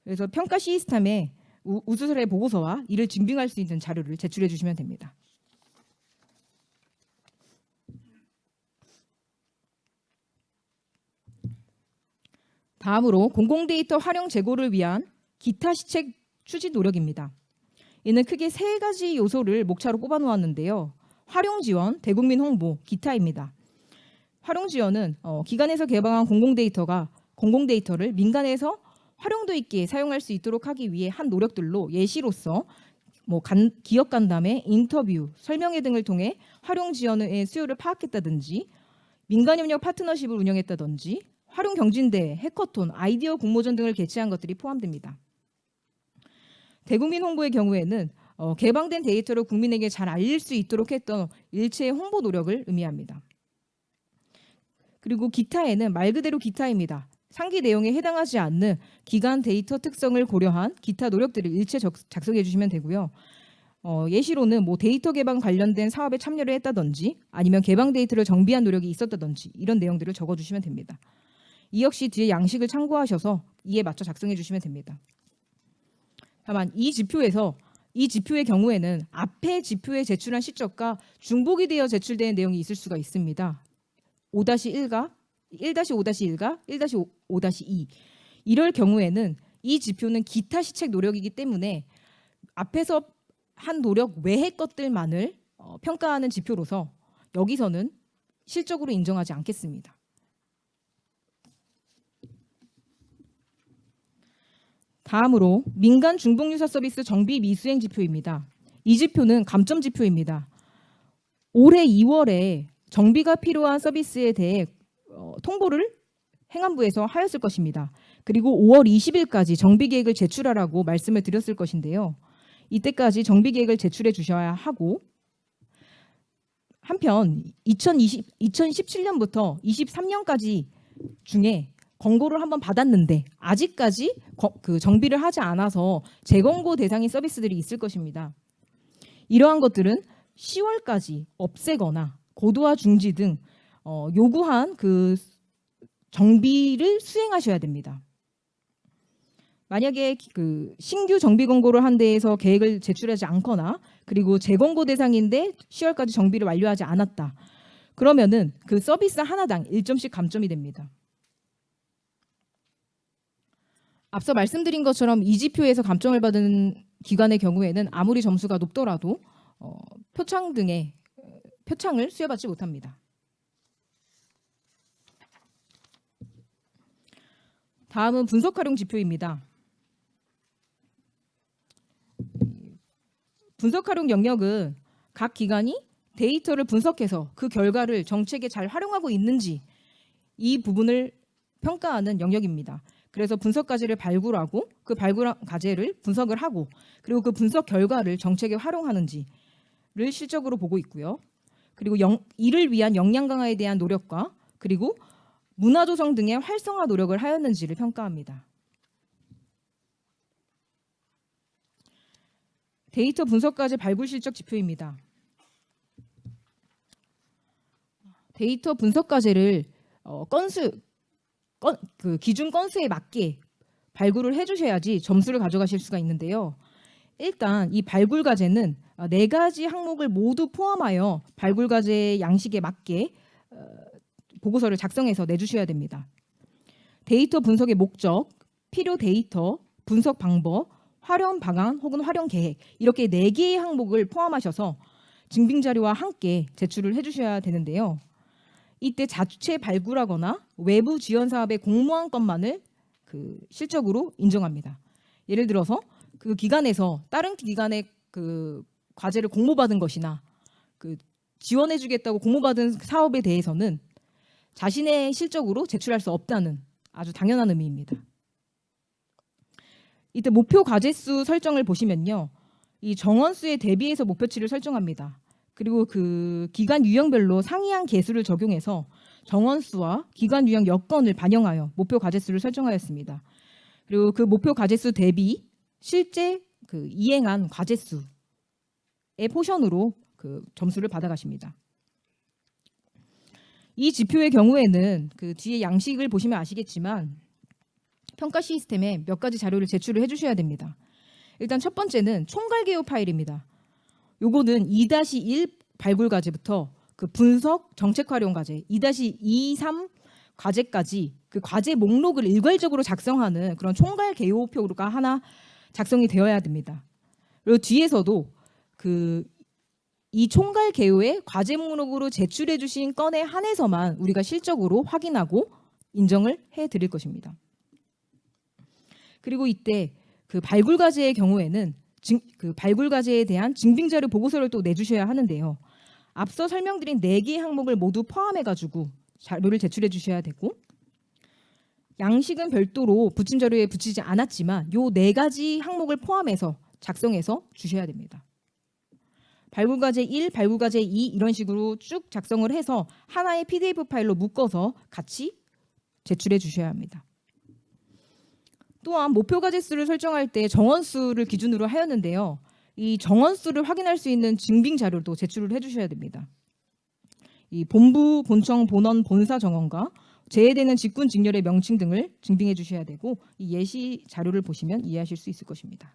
그래서 평가 시스템에 우수 사례 보고서와 이를 증빙할 수 있는 자료를 제출해 주시면 됩니다. 다음으로 공공데이터 활용 제고를 위한 기타 시책 추진 노력입니다. 이는 크게 3가지 요소를 목차로 뽑아 놓았는데요. 활용 지원, 대국민 홍보, 기타입니다. 활용 지원은 기관에서 개방한 공공데이터를 민간에서 활용도 있게 사용할 수 있도록 하기 위해 한 노력들로 예시로서 기업 간담회, 인터뷰, 설명회 등을 통해 활용 지원의 수요를 파악했다든지 민간협력 파트너십을 운영했다든지 활용 경진대회, 해커톤, 아이디어 공모전 등을 개최한 것들이 포함됩니다. 대국민 홍보의 경우에는 개방된 데이터를 국민에게 잘 알릴 수 있도록 했던 일체의 홍보 노력을 의미합니다. 그리고 기타에는 말 그대로 기타입니다. 상기 내용에 해당하지 않는 기관 데이터 특성을 고려한 기타 노력들을 일체 작성해 주시면 되고요. 예시로는 데이터 개방 관련된 사업에 참여를 했다든지 아니면 개방 데이터를 정비한 노력이 있었다든지 이런 내용들을 적어주시면 됩니다. 이 역시 뒤에 양식을 참고하셔서 이에 맞춰 작성해 주시면 됩니다. 다만 이 지표의 경우에는 앞에 지표에 제출한 실적과 중복이 되어 제출되는 내용이 있을 수가 있습니다. 5-1과 1-5-1과 1-5-2 이럴 경우에는 이 지표는 기타 시책 노력이기 때문에 앞에서 한 노력 외의 것들만을 평가하는 지표로서 여기서는 실적으로 인정하지 않겠습니다. 다음으로 민간 중복유사 서비스 정비 미수행 지표입니다. 이 지표는 감점 지표입니다. 올해 2월에 정비가 필요한 서비스에 대해 통보를 행안부에서 하였을 것입니다. 그리고 5월 20일까지 정비계획을 제출하라고 말씀을 드렸을 것인데요. 이때까지 정비계획을 제출해 주셔야 하고, 한편 2017년부터 23년까지 중에 권고를 한번 받았는데 아직까지 그 정비를 하지 않아서 재권고 대상인 서비스들이 있을 것입니다. 이러한 것들은 10월까지 없애거나 고도화 중지 등 요구한 그 정비를 수행하셔야 됩니다. 만약에 그 신규 정비 권고를 한 데에서 계획을 제출하지 않거나 그리고 재권고 대상인데 10월까지 정비를 완료하지 않았다. 그러면은 그 서비스 하나당 1점씩 감점이 됩니다. 앞서 말씀드린 것처럼 이지표에서 감점을 받은 기관의 경우에는 아무리 점수가 높더라도 표창을 수여받지 못합니다. 다음은 분석 활용 지표입니다. 분석 활용 영역은 각 기관이 데이터를 분석해서 그 결과를 정책에 잘 활용하고 있는지 이 부분을 평가하는 영역입니다. 그래서 분석 과제를 발굴하고 그 발굴한 과제를 분석을 하고 그리고 그 분석 결과를 정책에 활용하는지를 실적으로 보고 있고요. 그리고 이를 위한 역량 강화에 대한 노력과 그리고 문화 조성 등의 활성화 노력을 하였는지를 평가합니다. 데이터 분석 과제 발굴 실적 지표입니다. 데이터 분석 과제를 그 기준 건수에 맞게 발굴을 해주셔야지 점수를 가져가실 수가 있는데요. 일단 이 발굴 과제는 4가지 항목을 모두 포함하여 발굴 과제 양식에 맞게 보고서를 작성해서 내주셔야 됩니다. 데이터 분석의 목적, 필요 데이터, 분석 방법, 활용 방안 혹은 활용 계획 이렇게 4개의 항목을 포함하셔서 증빙 자료와 함께 제출을 해주셔야 되는데요. 이때 자체 발굴하거나 외부 지원 사업에 공모한 것만을 그 실적으로 인정합니다. 예를 들어서 그 기관에서 다른 기관의 그 과제를 공모받은 것이나 그 지원해주겠다고 공모받은 사업에 대해서는 자신의 실적으로 제출할 수 없다는 아주 당연한 의미입니다. 이때 목표 과제수 설정을 보시면요, 이 정원수에 대비해서 목표치를 설정합니다. 그리고 그 기간 유형별로 상이한 계수를 적용해서 정원수와 기간 유형 여건을 반영하여 목표 과제수를 설정하였습니다. 그리고 그 목표 과제수 대비 실제 그 이행한 과제수의 포션으로 그 점수를 받아가십니다. 이 지표의 경우에는 그 뒤에 양식을 보시면 아시겠지만 평가 시스템에 몇 가지 자료를 제출을 해주셔야 됩니다. 일단 첫 번째는 총괄 개요 파일입니다. 요거는 2-1 발굴 과제부터 그 분석 정책 활용 과제 2-2-3 과제까지 그 과제 목록을 일괄적으로 작성하는 그런 총괄 개요표가 하나 작성이 되어야 됩니다. 그리고 뒤에서도 그 이 총괄 개요의 과제 목록으로 제출해 주신 건에 한해서만 우리가 실적으로 확인하고 인정을 해 드릴 것입니다. 그리고 이때 그 발굴 과제의 경우에는 그 발굴 과제에 대한 증빙 자료 보고서를 또 내주셔야 하는데요. 앞서 설명드린 4개의 항목을 모두 포함해가지고 자료를 제출해 주셔야 되고, 양식은 별도로 부침 자료에 붙이지 않았지만 요 4가지 항목을 포함해서 작성해서 주셔야 됩니다. 발굴 과제 1, 발굴 과제 2 이런 식으로 쭉 작성을 해서 하나의 PDF 파일로 묶어서 같이 제출해 주셔야 합니다. 또한 목표 과제수를 설정할 때 정원수를 기준으로 하였는데요. 이 정원수를 확인할 수 있는 증빙 자료도 제출을 해주셔야 됩니다. 이 본부, 본청, 본원, 본사 정원과 제외되는 직군 직렬의 명칭 등을 증빙해 주셔야 되고 이 예시 자료를 보시면 이해하실 수 있을 것입니다.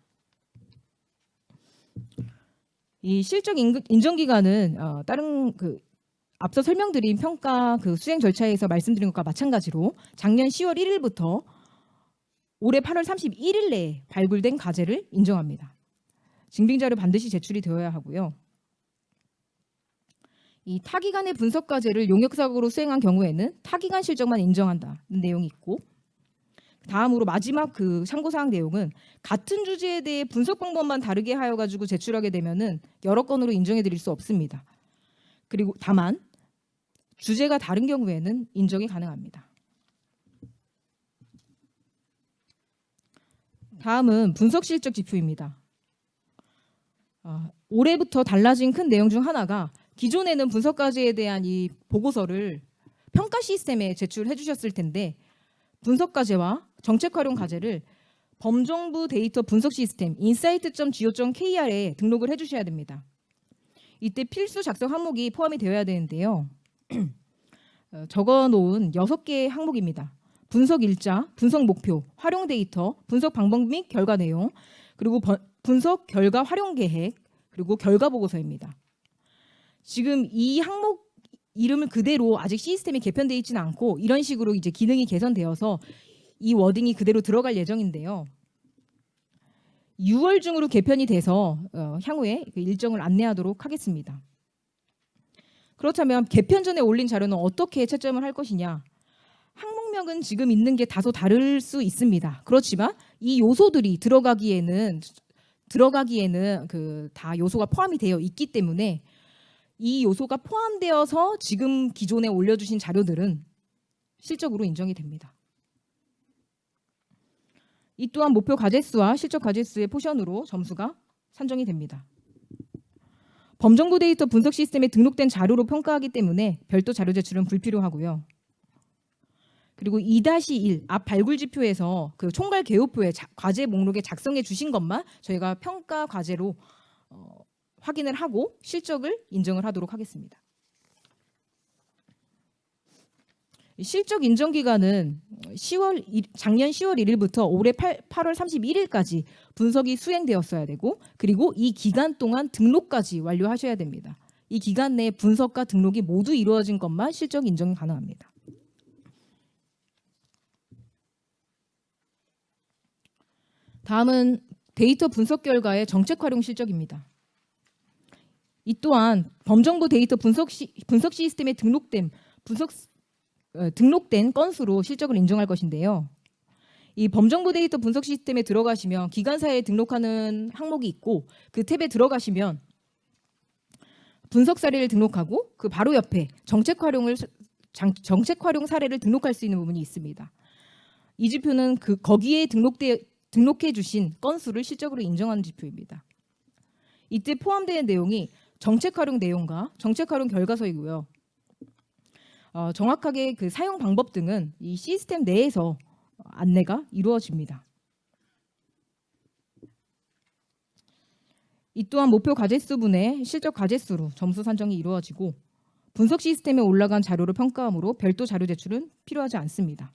이 실적 인정 기간은 다른 그 앞서 설명드린 평가 그 수행 절차에서 말씀드린 것과 마찬가지로 작년 10월 1일부터 올해 8월 31일 내에 발굴된 과제를 인정합니다. 증빙자료 반드시 제출이 되어야 하고요. 이 타기간의 분석 과제를 용역사고로 수행한 경우에는 타기간 실적만 인정한다는 내용이 있고, 다음으로 마지막 그 참고사항 내용은 같은 주제에 대해 분석 방법만 다르게 하여 가지고 제출하게 되면은 여러 건으로 인정해 드릴 수 없습니다. 그리고 다만 주제가 다른 경우에는 인정이 가능합니다. 다음은 분석 실적 지표입니다. 올해부터 달라진 큰 내용 중 하나가 기존에는 분석 과제에 대한 이 보고서를 평가 시스템에 제출해 주셨을 텐데 분석 과제와 정책 활용 과제를 범정부 데이터 분석 시스템 insight.go.kr에 등록을 해 주셔야 됩니다. 이때 필수 작성 항목이 포함이 되어야 되는데요. 적어 놓은 6개의 항목입니다. 분석 일자, 분석 목표, 활용 데이터, 분석 방법 및 결과 내용, 그리고 분석 결과 활용 계획, 그리고 결과 보고서입니다. 지금 이 항목 이름을 그대로 아직 시스템이 개편되어 있지는 않고 이런 식으로 이제 기능이 개선되어서 이 워딩이 그대로 들어갈 예정인데요. 6월 중으로 개편이 돼서 향후에 그 일정을 안내하도록 하겠습니다. 그렇다면 개편 전에 올린 자료는 어떻게 채점을 할 것이냐? 항목명은 지금 있는 게 다소 다를 수 있습니다. 그렇지만 이 요소들이 들어가기에는 그 다 요소가 포함이 되어 있기 때문에 이 요소가 포함되어서 지금 기존에 올려주신 자료들은 실적으로 인정이 됩니다. 이 또한 목표 과제수와 실적 과제수의 포션으로 점수가 산정이 됩니다. 범정부 데이터 분석 시스템에 등록된 자료로 평가하기 때문에 별도 자료 제출은 불필요하고요. 그리고 2-1 앞 발굴 지표에서 그 총괄 개요표에 과제 목록에 작성해 주신 것만 저희가 평가 과제로 확인을 하고 실적을 인정을 하도록 하겠습니다. 실적 인정 기간은 작년 10월 1일부터 올해 8월 31일까지 분석이 수행되었어야 되고 그리고 이 기간 동안 등록까지 완료하셔야 됩니다. 이 기간 내에 분석과 등록이 모두 이루어진 것만 실적 인정이 가능합니다. 다음은 데이터 분석 결과의 정책 활용 실적입니다. 이 또한 범정부 데이터 분석 시스템에 등록된 건수로 실적을 인정할 것인데요. 이 범정부 데이터 분석 시스템에 들어가시면 기관사에 등록하는 항목이 있고 그 탭에 들어가시면 분석 사례를 등록하고 그 바로 옆에 정책 활용 사례를 등록할 수 있는 부분이 있습니다. 이 지표는 거기에 등록해 주신 건수를 실적으로 인정하는 지표입니다. 이때 포함되는 내용이 정책 활용 내용과 정책 활용 결과서이고요. 정확하게 그 사용 방법 등은 이 시스템 내에서 안내가 이루어집니다. 이 또한 목표 과제수 분의 실적 과제수로 점수 산정이 이루어지고 분석 시스템에 올라간 자료를 평가하므로 별도 자료 제출은 필요하지 않습니다.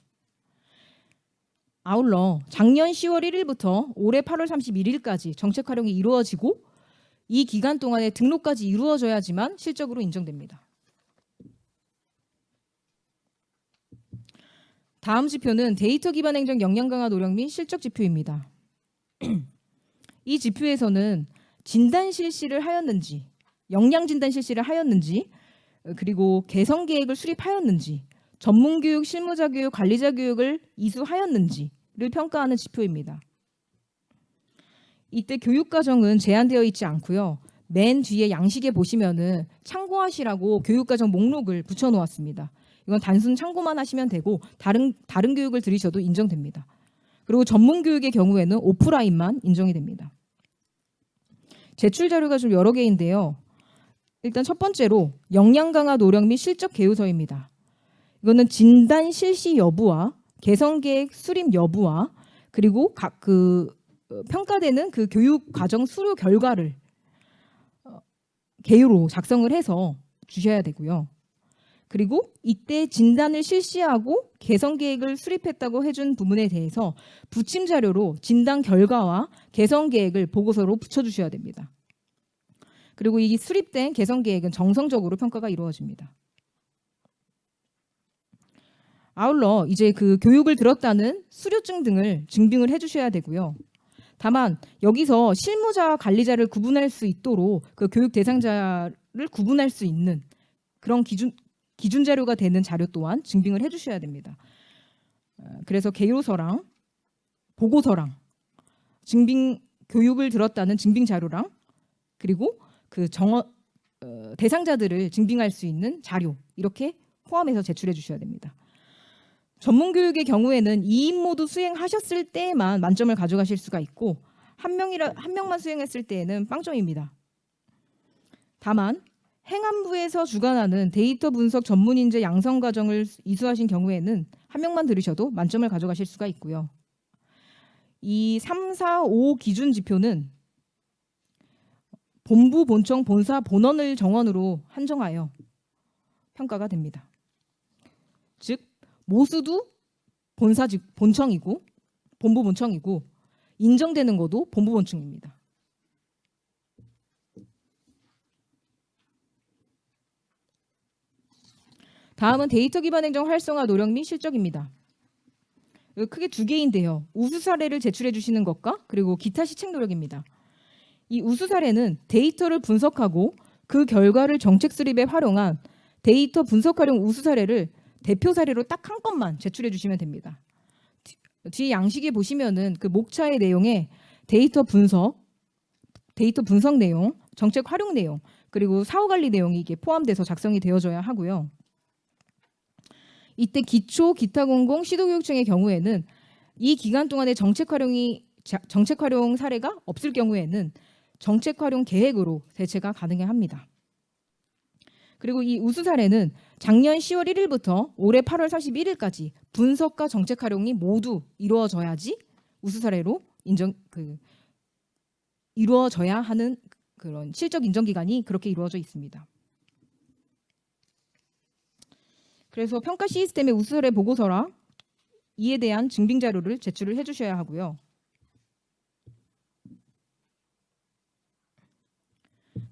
아울러 작년 10월 1일부터 올해 8월 31일까지 정책 활용이 이루어지고 이 기간 동안에 등록까지 이루어져야지만 실적으로 인정됩니다. 다음 지표는 데이터 기반 행정 역량 강화 노력 및 실적 지표입니다. 이 지표에서는 진단 실시를 하였는지, 역량 진단 실시를 하였는지, 그리고 개선 계획을 수립하였는지, 전문 교육, 실무자 교육, 관리자 교육을 이수하였는지를 평가하는 지표입니다. 이때 교육 과정은 제한되어 있지 않고요. 맨 뒤에 양식에 보시면은 참고하시라고 교육 과정 목록을 붙여 놓았습니다. 이건 단순 참고만 하시면 되고 다른 교육을 들으셔도 인정됩니다. 그리고 전문 교육의 경우에는 오프라인만 인정이 됩니다. 제출 자료가 좀 여러 개인데요. 일단 첫 번째로 역량 강화 노력 및 실적 개요서입니다. 이거는 진단 실시 여부와 개선 계획 수립 여부와 그리고 평가되는 그 교육 과정 수료 결과를 개요로 작성을 해서 주셔야 되고요. 그리고 이때 진단을 실시하고 개선 계획을 수립했다고 해준 부분에 대해서 부침 자료로 진단 결과와 개선 계획을 보고서로 붙여주셔야 됩니다. 그리고 이 수립된 개선 계획은 정성적으로 평가가 이루어집니다. 아울러 이제 그 교육을 들었다는 수료증 등을 증빙을 해주셔야 되고요. 다만 여기서 실무자와 관리자를 구분할 수 있도록 그 교육 대상자를 구분할 수 있는 그런 기준 자료가 되는 자료 또한 증빙을 해주셔야 됩니다. 그래서 개요서랑 보고서랑 교육을 들었다는 증빙 자료랑 그리고 그 대상자들을 증빙할 수 있는 자료 이렇게 포함해서 제출해 주셔야 됩니다. 전문 교육의 경우에는 2인 모두 수행하셨을 때만 만점을 가져가실 수가 있고 한 명만 수행했을 때에는 빵점입니다. 다만 행안부에서 주관하는 데이터 분석 전문 인재 양성 과정을 이수하신 경우에는 한 명만 들으셔도 만점을 가져가실 수가 있고요. 이 3, 4, 5 기준 지표는 본부, 본청, 본사, 본원을 정원으로 한정하여 평가가 됩니다. 즉 모수도 본청이고 본부 본청이고 인정되는 것도 본부 본청입니다. 다음은 데이터 기반 행정 활성화 노력 및 실적입니다. 크게 두 개인데요. 우수 사례를 제출해 주시는 것과 그리고 기타 시책 노력입니다. 이 우수 사례는 데이터를 분석하고 그 결과를 정책 수립에 활용한 데이터 분석 활용 우수 사례를 대표 사례로 딱 한 건만 제출해 주시면 됩니다. 뒤에 양식에 보시면은 그 목차의 내용에 데이터 분석 내용, 정책 활용 내용, 그리고 사후 관리 내용이 이게 포함돼서 작성이 되어져야 하고요. 이때 기초, 기타 공공, 시도교육청의 경우에는 이 기간 동안에 정책 활용 사례가 없을 경우에는 정책 활용 계획으로 대체가 가능합니다. 그리고 이 우수 사례는 작년 10월 1일부터 올해 8월 31일까지 분석과 정책 활용이 모두 이루어져야지 우수 사례로 이루어져야 하는 그런 실적 인정 기간이 그렇게 이루어져 있습니다. 그래서 평가 시스템의 우수 사례 보고서랑 이에 대한 증빙 자료를 제출을 해주셔야 하고요.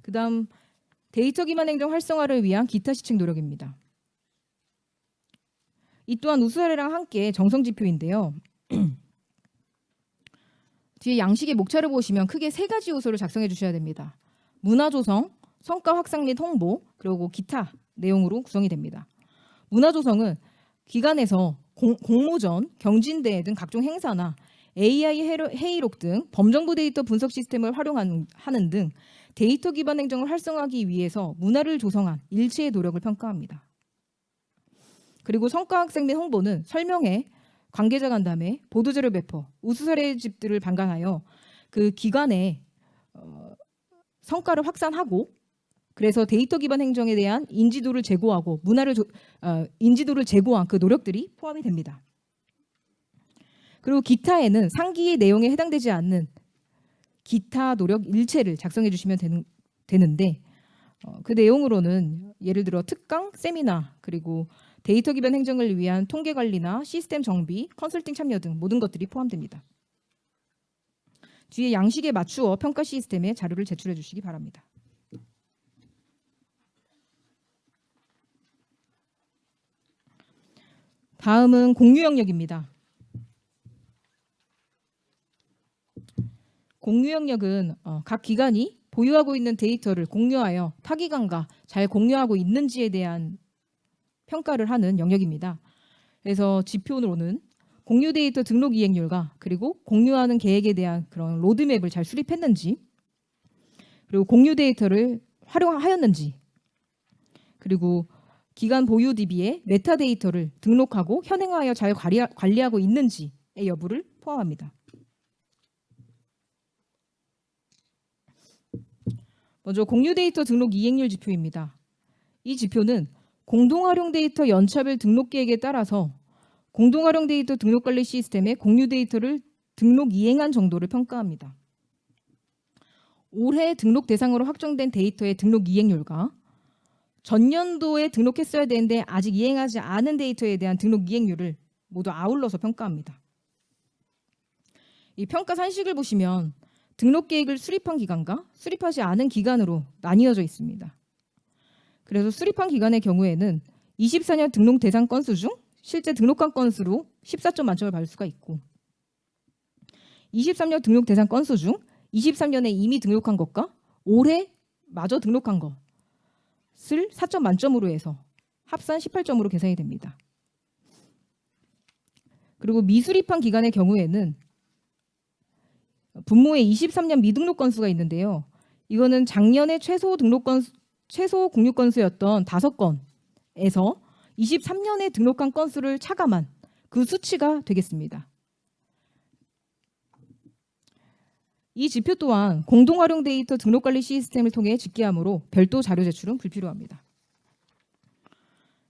그다음 데이터 기반 행정 활성화를 위한 기타 시책 노력입니다. 이 또한 우수 사례랑 함께 정성 지표인데요. 뒤에 양식의 목차를 보시면 크게 세 가지 요소를 작성해 주셔야 됩니다. 문화 조성, 성과 확산 및 홍보, 그리고 기타 내용으로 구성이 됩니다. 문화 조성은 기관에서 공모전, 경진대회 등 각종 행사나 AI 회의록 등 범정부 데이터 분석 시스템을 활용하는 등 데이터 기반 행정을 활성화하기 위해서 문화를 조성한 일체의 노력을 평가합니다. 그리고 성과 학생 및 홍보는 설명회, 관계자 간담회, 보도자료 배포, 우수 사례집들을 방관하여 그 기관의 성과를 확산하고 그래서 데이터 기반 행정에 대한 인지도를 제고하고 인지도를 제고한 그 노력들이 포함이 됩니다. 그리고 기타에는 상기의 내용에 해당되지 않는 기타 노력 일체를 작성해 주시면 되는데 그 내용으로는 예를 들어 특강, 세미나, 그리고 데이터 기반 행정을 위한 통계 관리나 시스템 정비, 컨설팅 참여 등 모든 것들이 포함됩니다. 뒤에 양식에 맞추어 평가 시스템에 자료를 제출해 주시기 바랍니다. 다음은 공유 영역입니다. 공유 영역은 각 기관이 보유하고 있는 데이터를 공유하여 타 기관과 잘 공유하고 있는지에 대한 평가를 하는 영역입니다. 그래서 지표로는 공유 데이터 등록 이행률과 그리고 공유하는 계획에 대한 그런 로드맵을 잘 수립했는지, 그리고 공유 데이터를 활용하였는지, 그리고 기관 보유 DB에 메타데이터를 등록하고 현행하여 잘 관리하고 있는지의 여부를 포함합니다. 먼저 공유 데이터 등록 이행률 지표입니다. 이 지표는 공동활용 데이터 연차별 등록 계획에 따라서 공동활용 데이터 등록 관리 시스템에 공유 데이터를 등록 이행한 정도를 평가합니다. 올해 등록 대상으로 확정된 데이터의 등록 이행률과 전년도에 등록했어야 되는데 아직 이행하지 않은 데이터에 대한 등록 이행률을 모두 아울러서 평가합니다. 이 평가 산식을 보시면 등록 계획을 수립한 기간과 수립하지 않은 기간으로 나뉘어져 있습니다. 그래서 수립한 기간의 경우에는 24년 등록 대상 건수 중 실제 등록한 건수로 14점 만점을 받을 수가 있고 23년 등록 대상 건수 중 23년에 이미 등록한 것과 올해 마저 등록한 것을 4점 만점으로 해서 합산 18점으로 계산이 됩니다. 그리고 미수립한 기간의 경우에는 분모에 23년 미등록 건수가 있는데요. 이거는 작년에 최소 공유 건수였던 5건에서 23년에 등록한 건수를 차감한 그 수치가 되겠습니다. 이 지표 또한 공동활용 데이터 등록관리 시스템을 통해 집계하므로 별도 자료 제출은 불필요합니다.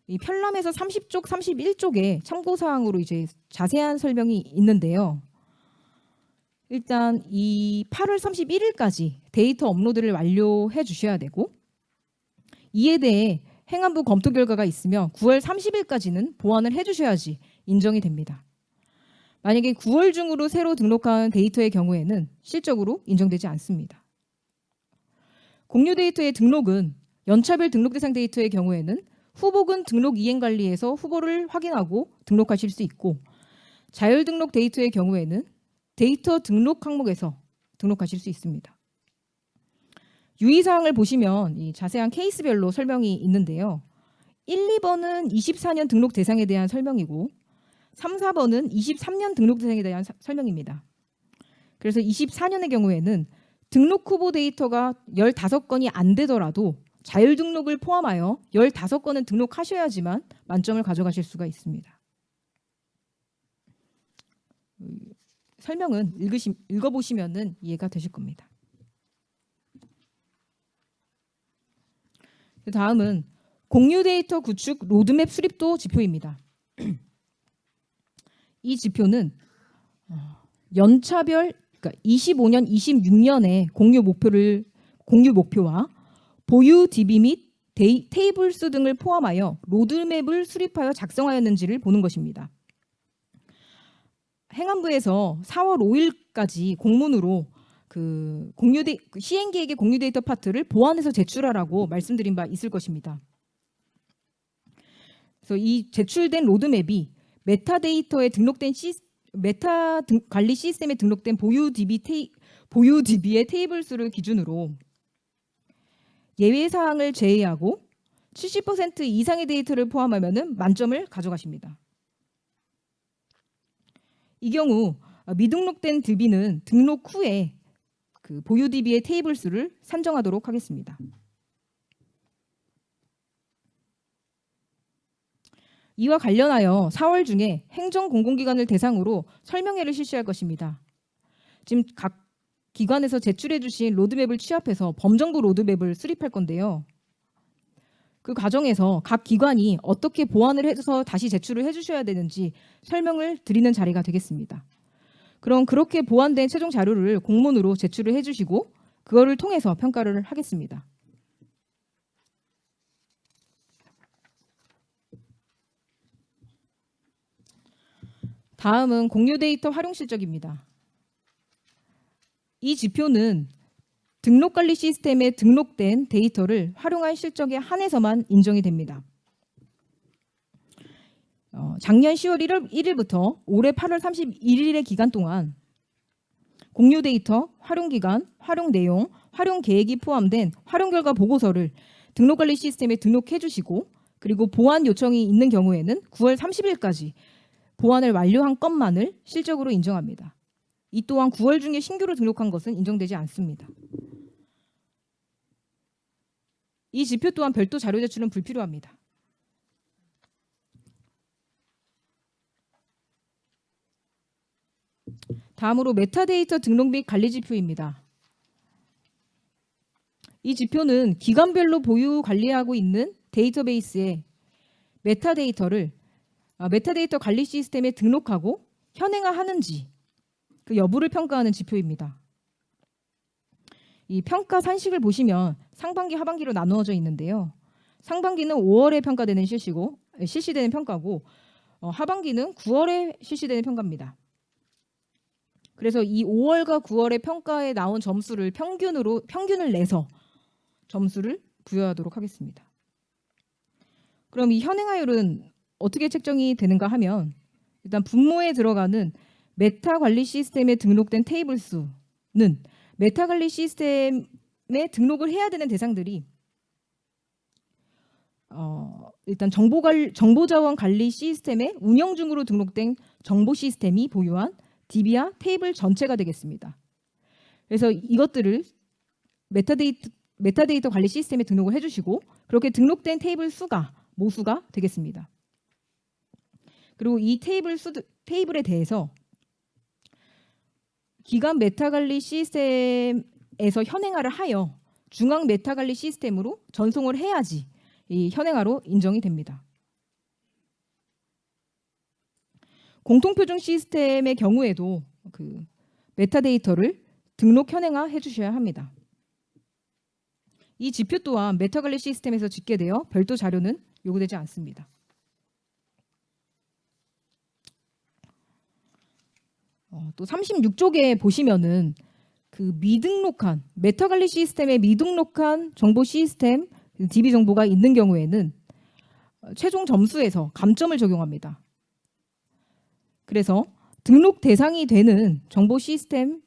이 편람에서 30쪽, 31쪽에 참고사항으로 이제 자세한 설명이 있는데요. 일단 이 8월 31일까지 데이터 업로드를 완료해 주셔야 되고, 이에 대해 행안부 검토 결과가 있으면 9월 30일까지는 보완을 해 주셔야지 인정이 됩니다. 만약에 9월 중으로 새로 등록한 데이터의 경우에는 실적으로 인정되지 않습니다. 공유 데이터의 등록은 연차별 등록 대상 데이터의 경우에는 후보군 등록 이행관리에서 후보를 확인하고 등록하실 수 있고, 자율 등록 데이터의 경우에는 데이터 등록 항목에서 등록하실 수 있습니다. 유의사항을 보시면 이 자세한 케이스별로 설명이 있는데요. 1, 2번은 24년 등록 대상에 대한 설명이고 3, 4번은 23년 등록 대상에 대한 설명입니다. 그래서 24년의 경우에는 등록 후보 데이터가 15건이 안 되더라도 자율 등록을 포함하여 15건은 등록하셔야지만 만점을 가져가실 수가 있습니다. 설명은 읽어보시면 이해가 되실 겁니다. 다음은 공유 데이터 구축 로드맵 수립도 지표입니다. 이 지표는 연차별, 그러니까 25년, 26년의 공유 목표와 보유 DB 및 테이블수 등을 포함하여 로드맵을 수립하여 작성하였는지를 보는 것입니다. 행안부에서 4월 5일까지 공문으로 그 시행계획의 공유 데이터 파트를 보완해서 제출하라고 말씀드린 바 있을 것입니다. 그래서 이 제출된 로드맵이 메타데이터에 등록된 관리 시스템에 등록된 보유 DB의 테이블 수를 기준으로 예외 사항을 제외하고 70% 이상의 데이터를 포함하면 만점을 가져가십니다. 이 경우 미등록된 DB는 등록 후에 그 보유 DB의 테이블 수를 산정하도록 하겠습니다. 이와 관련하여 4월 중에 행정공공기관을 대상으로 설명회를 실시할 것입니다. 지금 각 기관에서 제출해 주신 로드맵을 취합해서 범정부 로드맵을 수립할 건데요. 그 과정에서 각 기관이 어떻게 보완을 해서 다시 제출을 해주셔야 되는지 설명을 드리는 자리가 되겠습니다. 그럼 그렇게 보완된 최종 자료를 공문으로 제출을 해주시고 그거를 통해서 평가를 하겠습니다. 다음은 공유 데이터 활용 실적입니다. 이 지표는 등록관리 시스템에 등록된 데이터를 활용한 실적에 한해서만 인정이 됩니다. 작년 10월 1일부터 올해 8월 31일의 기간 동안 공유 데이터 활용 기간, 활용 내용, 활용 계획이 포함된 활용 결과 보고서를 등록관리 시스템에 등록해 주시고, 그리고 보완 요청이 있는 경우에는 9월 30일까지 보완을 완료한 건만을 실적으로 인정합니다. 이 또한 9월 중에 신규로 등록한 것은 인정되지 않습니다. 이 지표 또한 별도 자료 제출은 불필요합니다. 다음으로 메타데이터 등록 및 관리 지표입니다. 이 지표는 기관별로 보유 관리하고 있는 데이터베이스에 메타데이터 관리 시스템에 등록하고 현행화하는지 그 여부를 평가하는 지표입니다. 이 평가 산식을 보시면 상반기, 하반기로 나누어져 있는데요. 상반기는 5월에 실시되는 평가고 하반기는 9월에 실시되는 평가입니다. 그래서 이 5월과 9월의 평가에 나온 점수를 평균을 내서 점수를 부여하도록 하겠습니다. 그럼 이 현행화율은 어떻게 책정이 되는가 하면, 일단 분모에 들어가는 메타 관리 시스템에 등록된 테이블 수는 메타 관리 시스템에 등록을 해야 되는 대상들이 일단 정보자원 관리 시스템에 운영 중으로 등록된 정보 시스템이 보유한 DB와 테이블 전체가 되겠습니다. 그래서 이것들을 메타데이터 관리 시스템에 등록을 해주시고, 그렇게 등록된 테이블 모수가 되겠습니다. 그리고 이 테이블에 대해서 기관 메타관리 시스템에서 현행화를 하여 중앙 메타관리 시스템으로 전송을 해야지 이 현행화로 인정이 됩니다. 공통표준 시스템의 경우에도 그 메타데이터를 등록 현행화 해주셔야 합니다. 이 지표 또한 메타관리 시스템에서 집계되어 별도 자료는 요구되지 않습니다. 또 36쪽에 보시면은 그 미등록한 메타관리 시스템에 미등록한 정보 시스템 DB 정보가 있는 경우에는 최종 점수에서 감점을 적용합니다. 그래서 등록 대상이 되는 정보 시스템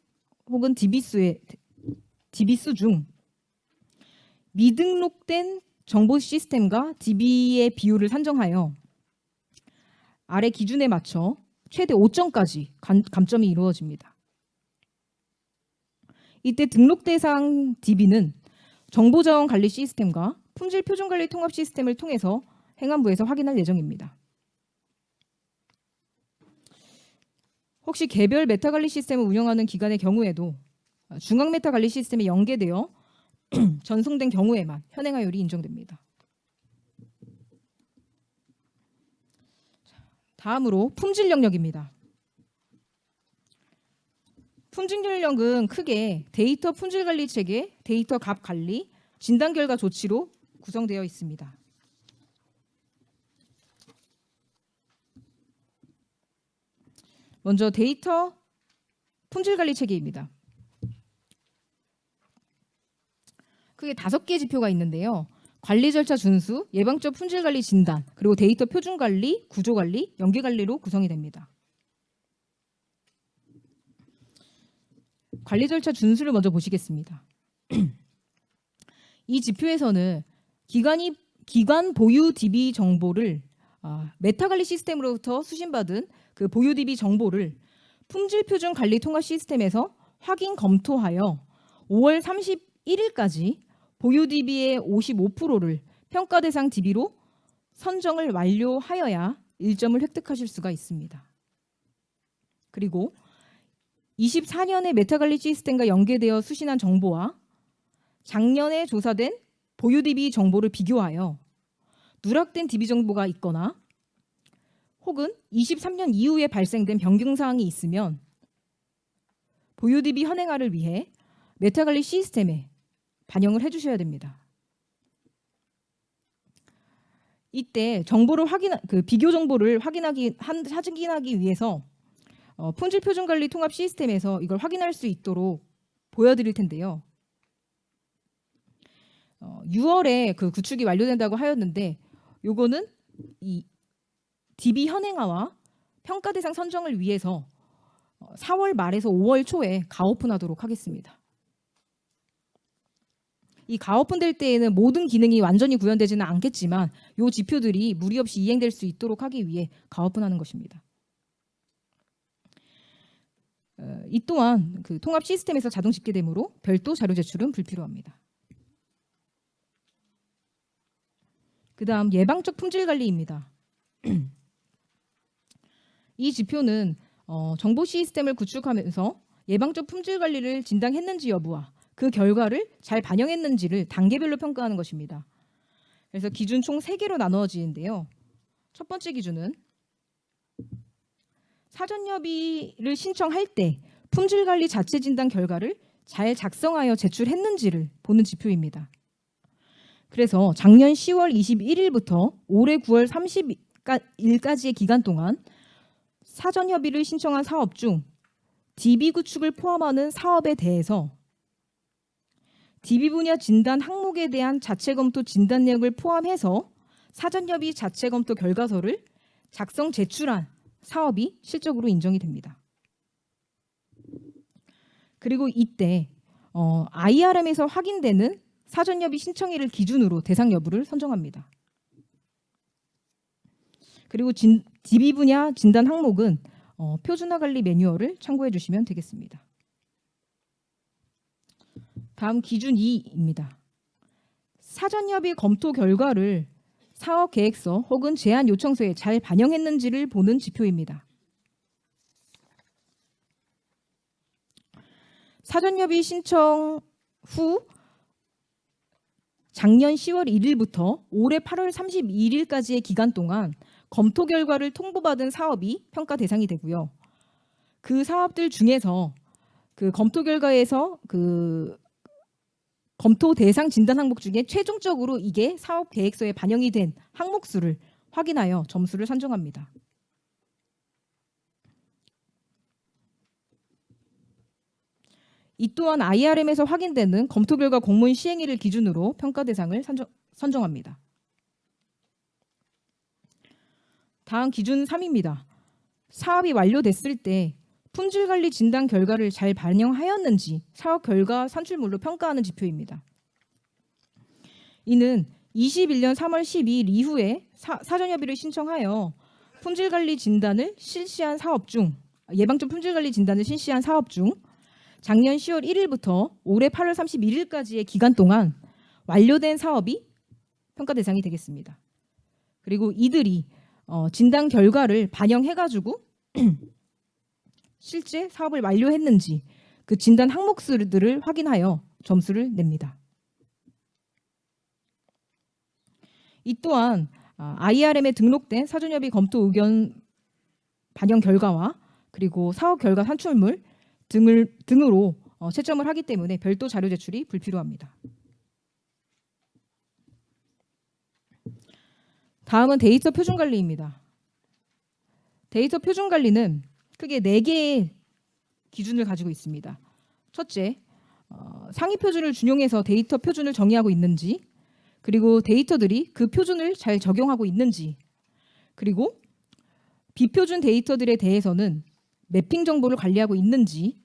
혹은 DB수 중 미등록된 정보 시스템과 DB의 비율을 산정하여 아래 기준에 맞춰 최대 5점까지 감점이 이루어집니다. 이때 등록 대상 DB는 정보자원 관리 시스템과 품질 표준 관리 통합 시스템을 통해서 행안부에서 확인할 예정입니다. 혹시 개별 메타 관리 시스템을 운영하는 기관의 경우에도 중앙 메타 관리 시스템에 연계되어 전송된 경우에만 현행화율이 인정됩니다. 다음으로 품질 영역입니다. 품질 영역은 크게 데이터 품질 관리 체계, 데이터 값 관리, 진단 결과 조치로 구성되어 있습니다. 먼저 데이터 품질 관리 체계입니다. 크게 5개 지표가 있는데요. 관리 절차 준수, 예방적 품질 관리 진단, 그리고 데이터 표준 관리, 구조 관리, 연계 관리로 구성이 됩니다. 관리 절차 준수를 먼저 보시겠습니다. 이 지표에서는 기관 보유 DB 정보를 메타 관리 시스템으로부터 수신받은 그 보유 DB 정보를 품질 표준 관리 통합 시스템에서 확인 검토하여 5월 31일까지 보유 DB의 55%를 평가 대상 DB로 선정을 완료하여야 1점을 획득하실 수가 있습니다. 그리고 24년에 메타관리 시스템과 연계되어 수신한 정보와 작년에 조사된 보유 DB 정보를 비교하여 누락된 DB 정보가 있거나 혹은 23년 이후에 발생된 변경사항이 있으면 보유 DB 현행화를 위해 메타관리 시스템에 반영을 해주셔야 됩니다. 이때 정보를 비교 정보를 확인하기 위해서 품질 표준 관리 통합 시스템에서 이걸 확인할 수 있도록 보여드릴 텐데요. 6월에 그 구축이 완료된다고 하였는데, 요거는 이 DB 현행화와 평가 대상 선정을 위해서 4월 말에서 5월 초에 가오픈하도록 하겠습니다. 이 가오픈 될 때에는 모든 기능이 완전히 구현되지는 않겠지만 이 지표들이 무리 없이 이행될 수 있도록 하기 위해 가오픈하는 것입니다. 이 또한 그 통합 시스템에서 자동 집계되므로 별도 자료 제출은 불필요합니다. 그 다음 예방적 품질 관리입니다. 이 지표는 정보 시스템을 구축하면서 예방적 품질 관리를 진단했는지 여부와 그 결과를 잘 반영했는지를 단계별로 평가하는 것입니다. 그래서 기준 총 3개로 나누어지는데요. 첫 번째 기준은 사전협의를 신청할 때 품질관리 자체 진단 결과를 잘 작성하여 제출했는지를 보는 지표입니다. 그래서 작년 10월 21일부터 올해 9월 30일까지의 기간 동안 사전협의를 신청한 사업 중 DB 구축을 포함하는 사업에 대해서 DB 분야 진단 항목에 대한 자체 검토 진단 내역을 포함해서 사전협의 자체 검토 결과서를 작성 제출한 사업이 실적으로 인정이 됩니다. 그리고 이때 IRM에서 확인되는 사전협의 신청일을 기준으로 대상 여부를 선정합니다. 그리고 DB 분야 진단 항목은 표준화 관리 매뉴얼을 참고해 주시면 되겠습니다. 다음 기준 2입니다. 사전협의 검토 결과를 사업 계획서 혹은 제안 요청서에 잘 반영했는지를 보는 지표입니다. 사전협의 신청 후 작년 10월 1일부터 올해 8월 31일까지의 기간 동안 검토 결과를 통보받은 사업이 평가 대상이 되고요. 그 사업들 중에서 그 검토 결과에서 그 검토 대상 진단 항목 중에 최종적으로 이게 사업 계획서에 반영이 된 항목 수를 확인하여 점수를 산정합니다. 이 또한 IRM에서 확인되는 검토 결과 공무원 시행일을 기준으로 평가 대상을 선정합니다. 다음 기준 3입니다. 사업이 완료됐을 때 품질관리 진단 결과를 잘 반영하였는지 사업 결과 산출물로 평가하는 지표입니다. 이는 21년 3월 12일 이후에 사전협의를 신청하여 품질관리 진단을 실시한 사업 중 예방적 품질관리 진단을 실시한 사업 중 작년 10월 1일부터 올해 8월 31일까지의 기간 동안 완료된 사업이 평가 대상이 되겠습니다. 그리고 이들이 진단 결과를 반영해가지고 실제 사업을 완료했는지 그 진단 항목수들을 확인하여 점수를 냅니다. 이 또한 IRM에 등록된 사전협의 검토 의견 반영 결과와 그리고 사업 결과 산출물 등으로 채점을 하기 때문에 별도 자료 제출이 불필요합니다. 다음은 데이터 표준 관리입니다. 데이터 표준 관리는 크게 4개의 기준을 가지고 있습니다. 첫째, 상위 표준을 준용해서 데이터 표준을 정의하고 있는지, 그리고 데이터들이 그 표준을 잘 적용하고 있는지, 그리고 비표준 데이터들에 대해서는 매핑 정보를 관리하고 있는지,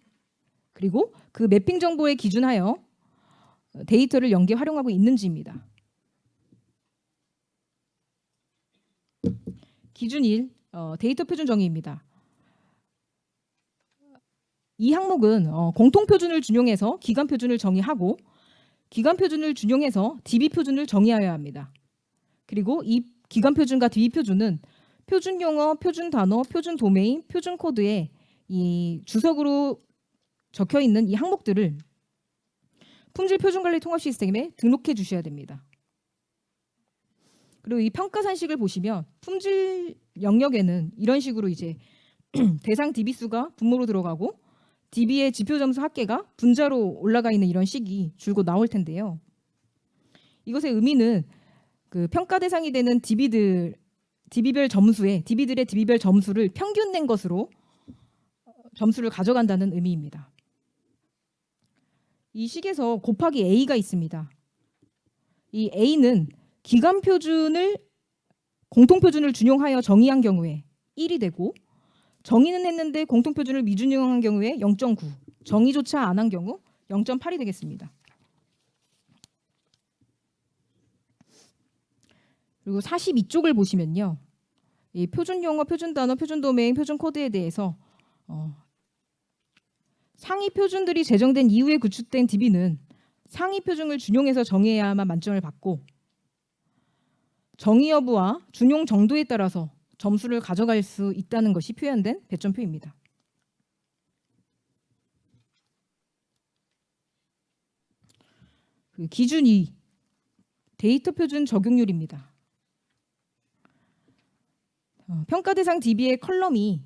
그리고 그 매핑 정보에 기준하여 데이터를 연계 활용하고 있는지입니다. 기준 1, 데이터 표준 정의입니다. 이 항목은 공통 표준을 준용해서 기간 표준을 정의하고 기간 표준을 준용해서 DB 표준을 정의하여야 합니다. 그리고 이 기간 표준과 DB 표준은 표준 용어, 표준 단어, 표준 도메인, 표준 코드에 이 주석으로 적혀 있는 이 항목들을 품질 표준 관리 통합 시스템에 등록해 주셔야 됩니다. 그리고 이 평가 산식을 보시면 품질 영역에는 이런 식으로 이제 대상 DB 수가 분모로 들어가고 DB의 지표 점수 합계가 분자로 올라가 있는 이런 식이 줄곧 나올 텐데요. 이것의 의미는 그 평가 대상이 되는 DB별 점수에 DB들의 DB별 점수를 평균 낸 것으로 점수를 가져간다는 의미입니다. 이 식에서 곱하기 A가 있습니다. 이 A는 기간 표준을 공통 표준을 준용하여 정의한 경우에 1이 되고 정의는 했는데 공통 표준을 미준용한 경우에 0.9, 정의조차 안 한 경우 0.8이 되겠습니다. 그리고 42쪽을 보시면요. 이 표준 용어, 표준 단어, 표준 도메인, 표준 코드에 대해서 상위 표준들이 제정된 이후에 구축된 DB는 상위 표준을 준용해서 정의해야만 만점을 받고 정의 여부와 준용 정도에 따라서 점수를 가져갈 수 있다는 것이 표현된 배점표입니다. 기준 2, 데이터 표준 적용률입니다. 평가 대상 DB의 컬럼이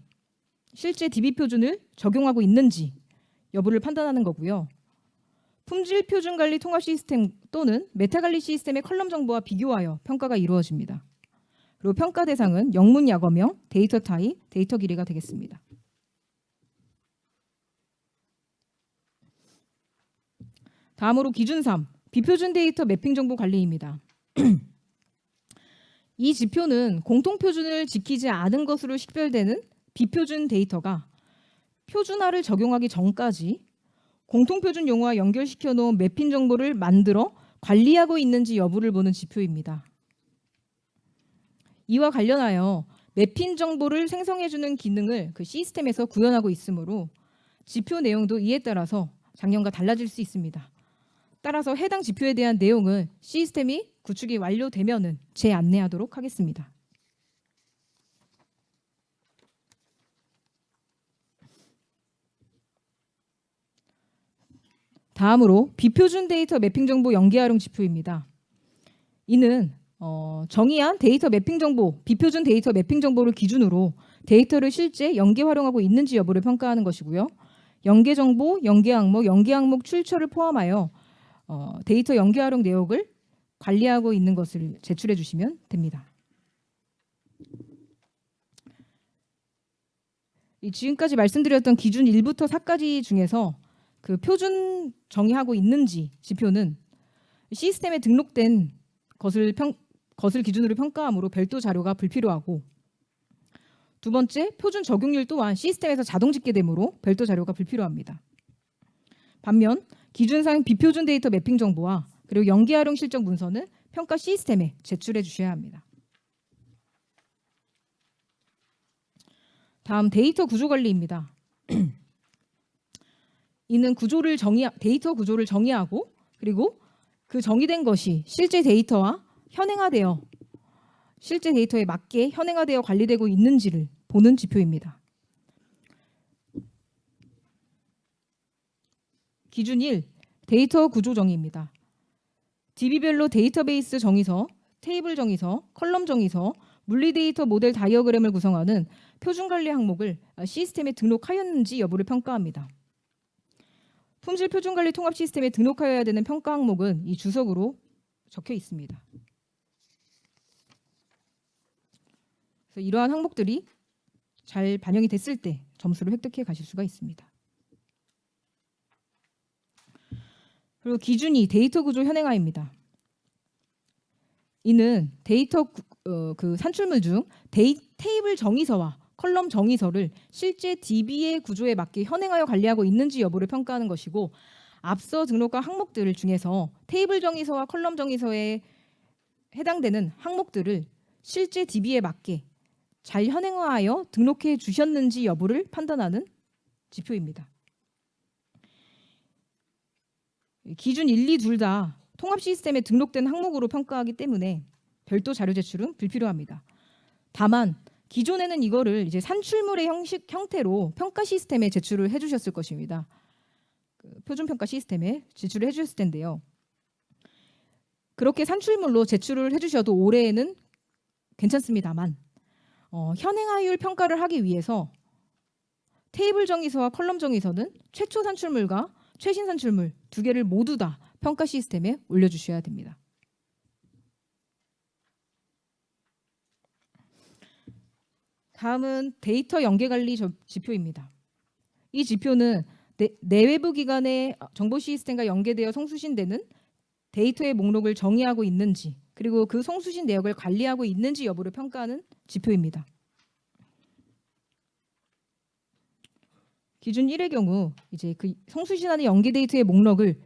실제 DB 표준을 적용하고 있는지 여부를 판단하는 거고요. 품질 표준 관리 통합 시스템 또는 메타 관리 시스템의 컬럼 정보와 비교하여 평가가 이루어집니다. 그리고 평가 대상은 영문 약어명, 데이터 타입, 데이터 길이가 되겠습니다. 다음으로 기준 3, 비표준 데이터 매핑 정보 관리입니다. 이 지표는 공통 표준을 지키지 않은 것으로 식별되는 비표준 데이터가 표준화를 적용하기 전까지 공통 표준 용어와 연결시켜 놓은 매핑 정보를 만들어 관리하고 있는지 여부를 보는 지표입니다. 이와 관련하여 매핑 정보를 생성해주는 기능을 그 시스템에서 구현하고 있으므로 지표 내용도 이에 따라서 작년과 달라질 수 있습니다. 따라서 해당 지표에 대한 내용을 시스템이 구축이 완료되면은 재안내하도록 하겠습니다. 다음으로 비표준 데이터 매핑 정보 연계 활용 지표입니다. 이는 정의한 데이터 매핑 정보, 비표준 데이터 매핑 정보를 기준으로 데이터를 실제 연계 활용하고 있는지 여부를 평가하는 것이고요. 연계 정보, 연계 항목 출처를 포함하여 데이터 연계 활용 내역을 관리하고 있는 것을 제출해 주시면 됩니다. 지금까지 말씀드렸던 기준 1부터 4까지 중에서 그 표준 정의하고 있는지 지표는 시스템에 등록된 것을 기준으로 평가하므로 별도 자료가 불필요하고, 두 번째, 표준 적용률 또한 시스템에서 자동 집계되므로 별도 자료가 불필요합니다. 반면 기준상 비표준 데이터 매핑 정보와 그리고 연계 활용 실적 문서는 평가 시스템에 제출해 주셔야 합니다. 다음 데이터 구조 관리입니다. 이는 데이터 구조를 정의하고 그리고 그 정의된 것이 실제 데이터와 현행화되어 실제 데이터에 맞게 현행화되어 관리되고 있는지를 보는 지표입니다. 기준 1. 데이터 구조 정의입니다. DB별로 데이터베이스 정의서, 테이블 정의서, 컬럼 정의서, 물리 데이터 모델 다이어그램을 구성하는 표준 관리 항목을 시스템에 등록하였는지 여부를 평가합니다. 품질 표준 관리 통합 시스템에 등록하여야 되는 평가 항목은 이 주석으로 적혀 있습니다. 그래서 이러한 항목들이 잘 반영이 됐을 때 점수를 획득해 가실 수가 있습니다. 그리고 기준 2. 데이터 구조 현행화입니다. 이는 데이터 그 산출물 중 테이블 정의서와 컬럼 정의서를 실제 DB의 구조에 맞게 현행하여 관리하고 있는지 여부를 평가하는 것이고, 앞서 등록한 항목들 중에서 테이블 정의서와 컬럼 정의서에 해당되는 항목들을 실제 DB에 맞게 잘 현행화하여 등록해 주셨는지 여부를 판단하는 지표입니다. 기준 1, 2 둘 다 통합 시스템에 등록된 항목으로 평가하기 때문에 별도 자료 제출은 불필요합니다. 다만 기존에는 이거를 이제 산출물의 형태로 평가 시스템에 제출을 해주셨을 것입니다. 표준 평가 시스템에 제출을 해주셨을 텐데요. 그렇게 산출물로 제출을 해주셔도 올해에는 괜찮습니다만 현행화율 평가를 하기 위해서 테이블 정의서와 컬럼 정의서는 최초 산출물과 최신 산출물 두 개를 모두 다 평가 시스템에 올려주셔야 됩니다. 다음은 데이터 연계관리 지표입니다. 이 지표는 내외부 기관의 정보 시스템과 연계되어 송수신되는 데이터의 목록을 정의하고 있는지, 그리고 그 송수신 내역을 관리하고 있는지 여부를 평가하는 지표입니다. 기준 1의 경우 이제 그 송수신하는 연계 데이터의 목록을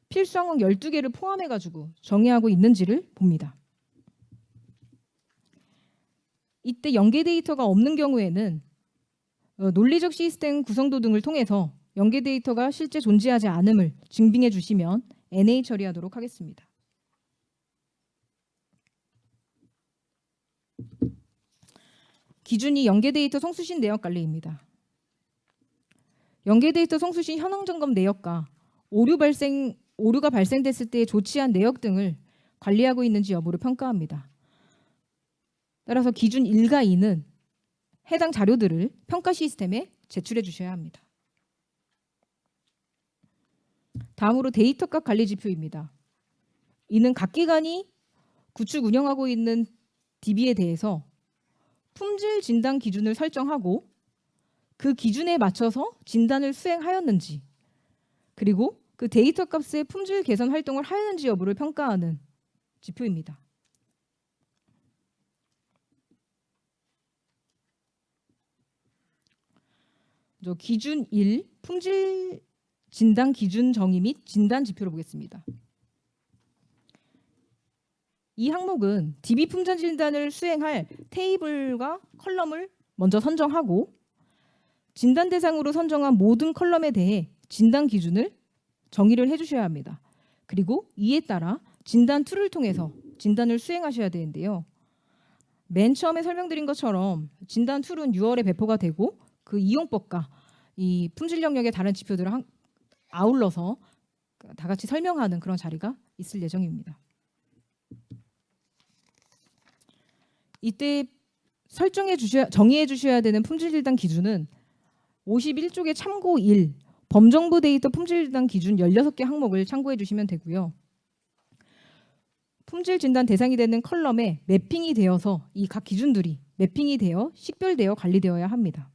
필수 항목 12개를 포함해 가지고 정의하고 있는지를 봅니다. 이때 연계 데이터가 없는 경우에는 논리적 시스템 구성도 등을 통해서 연계 데이터가 실제 존재하지 않음을 증빙해 주시면 NA 처리하도록 하겠습니다. 기준이 연계 데이터 송수신 내역 관리입니다. 연계 데이터 송수신 현황 점검 내역과 오류가 발생됐을 때 조치한 내역 등을 관리하고 있는지 여부를 평가합니다. 따라서 기준 1과 2는 해당 자료들을 평가 시스템에 제출해 주셔야 합니다. 다음으로 데이터값 관리 지표입니다. 이는 각 기관이 구축 운영하고 있는 DB에 대해서 품질 진단 기준을 설정하고 그 기준에 맞춰서 진단을 수행하였는지, 그리고 그 데이터 값의 품질 개선 활동을 하였는지 여부를 평가하는 지표입니다. 기준 1 품질 진단 기준 정의 및 진단 지표를 보겠습니다. 이 항목은 DB 품질 진단을 수행할 테이블과 컬럼을 먼저 선정하고 진단 대상으로 선정한 모든 컬럼에 대해 진단 기준을 정의를 해주셔야 합니다. 그리고 이에 따라 진단 툴을 통해서 진단을 수행하셔야 되는데요. 맨 처음에 설명드린 것처럼 진단 툴은 6월에 배포가 되고 그 이용법과 이 품질 영역의 다른 지표들을 아울러서 다 같이 설명하는 그런 자리가 있을 예정입니다. 이때 정의해 주셔야 되는 품질 진단 기준은 51쪽의 참고 1 범정부 데이터 품질 진단 기준 16개 항목을 참고해 주시면 되고요. 품질 진단 대상이 되는 컬럼에 매핑이 되어서 이 각 기준들이 매핑이 되어 식별되어 관리되어야 합니다.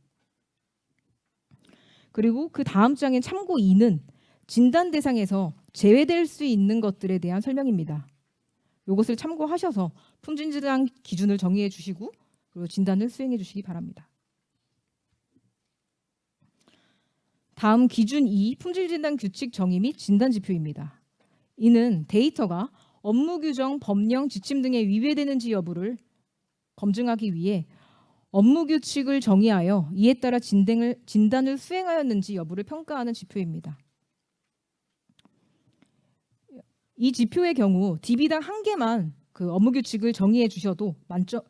그리고 그 다음 장의 참고 2는 진단 대상에서 제외될 수 있는 것들에 대한 설명입니다. 이것을 참고하셔서 품질 진단 기준을 정의해 주시고 그리고 진단을 수행해 주시기 바랍니다. 다음 기준 2 품질 진단 규칙 정의 및 진단 지표입니다. 이는 데이터가 업무 규정, 법령, 지침 등에 위배되는지 여부를 검증하기 위해 업무 규칙을 정의하여 이에 따라 진단을 수행하였는지 여부를 평가하는 지표입니다. 이 지표의 경우 DB당 한 개만 그 업무 규칙을 정의해 주셔도 만점,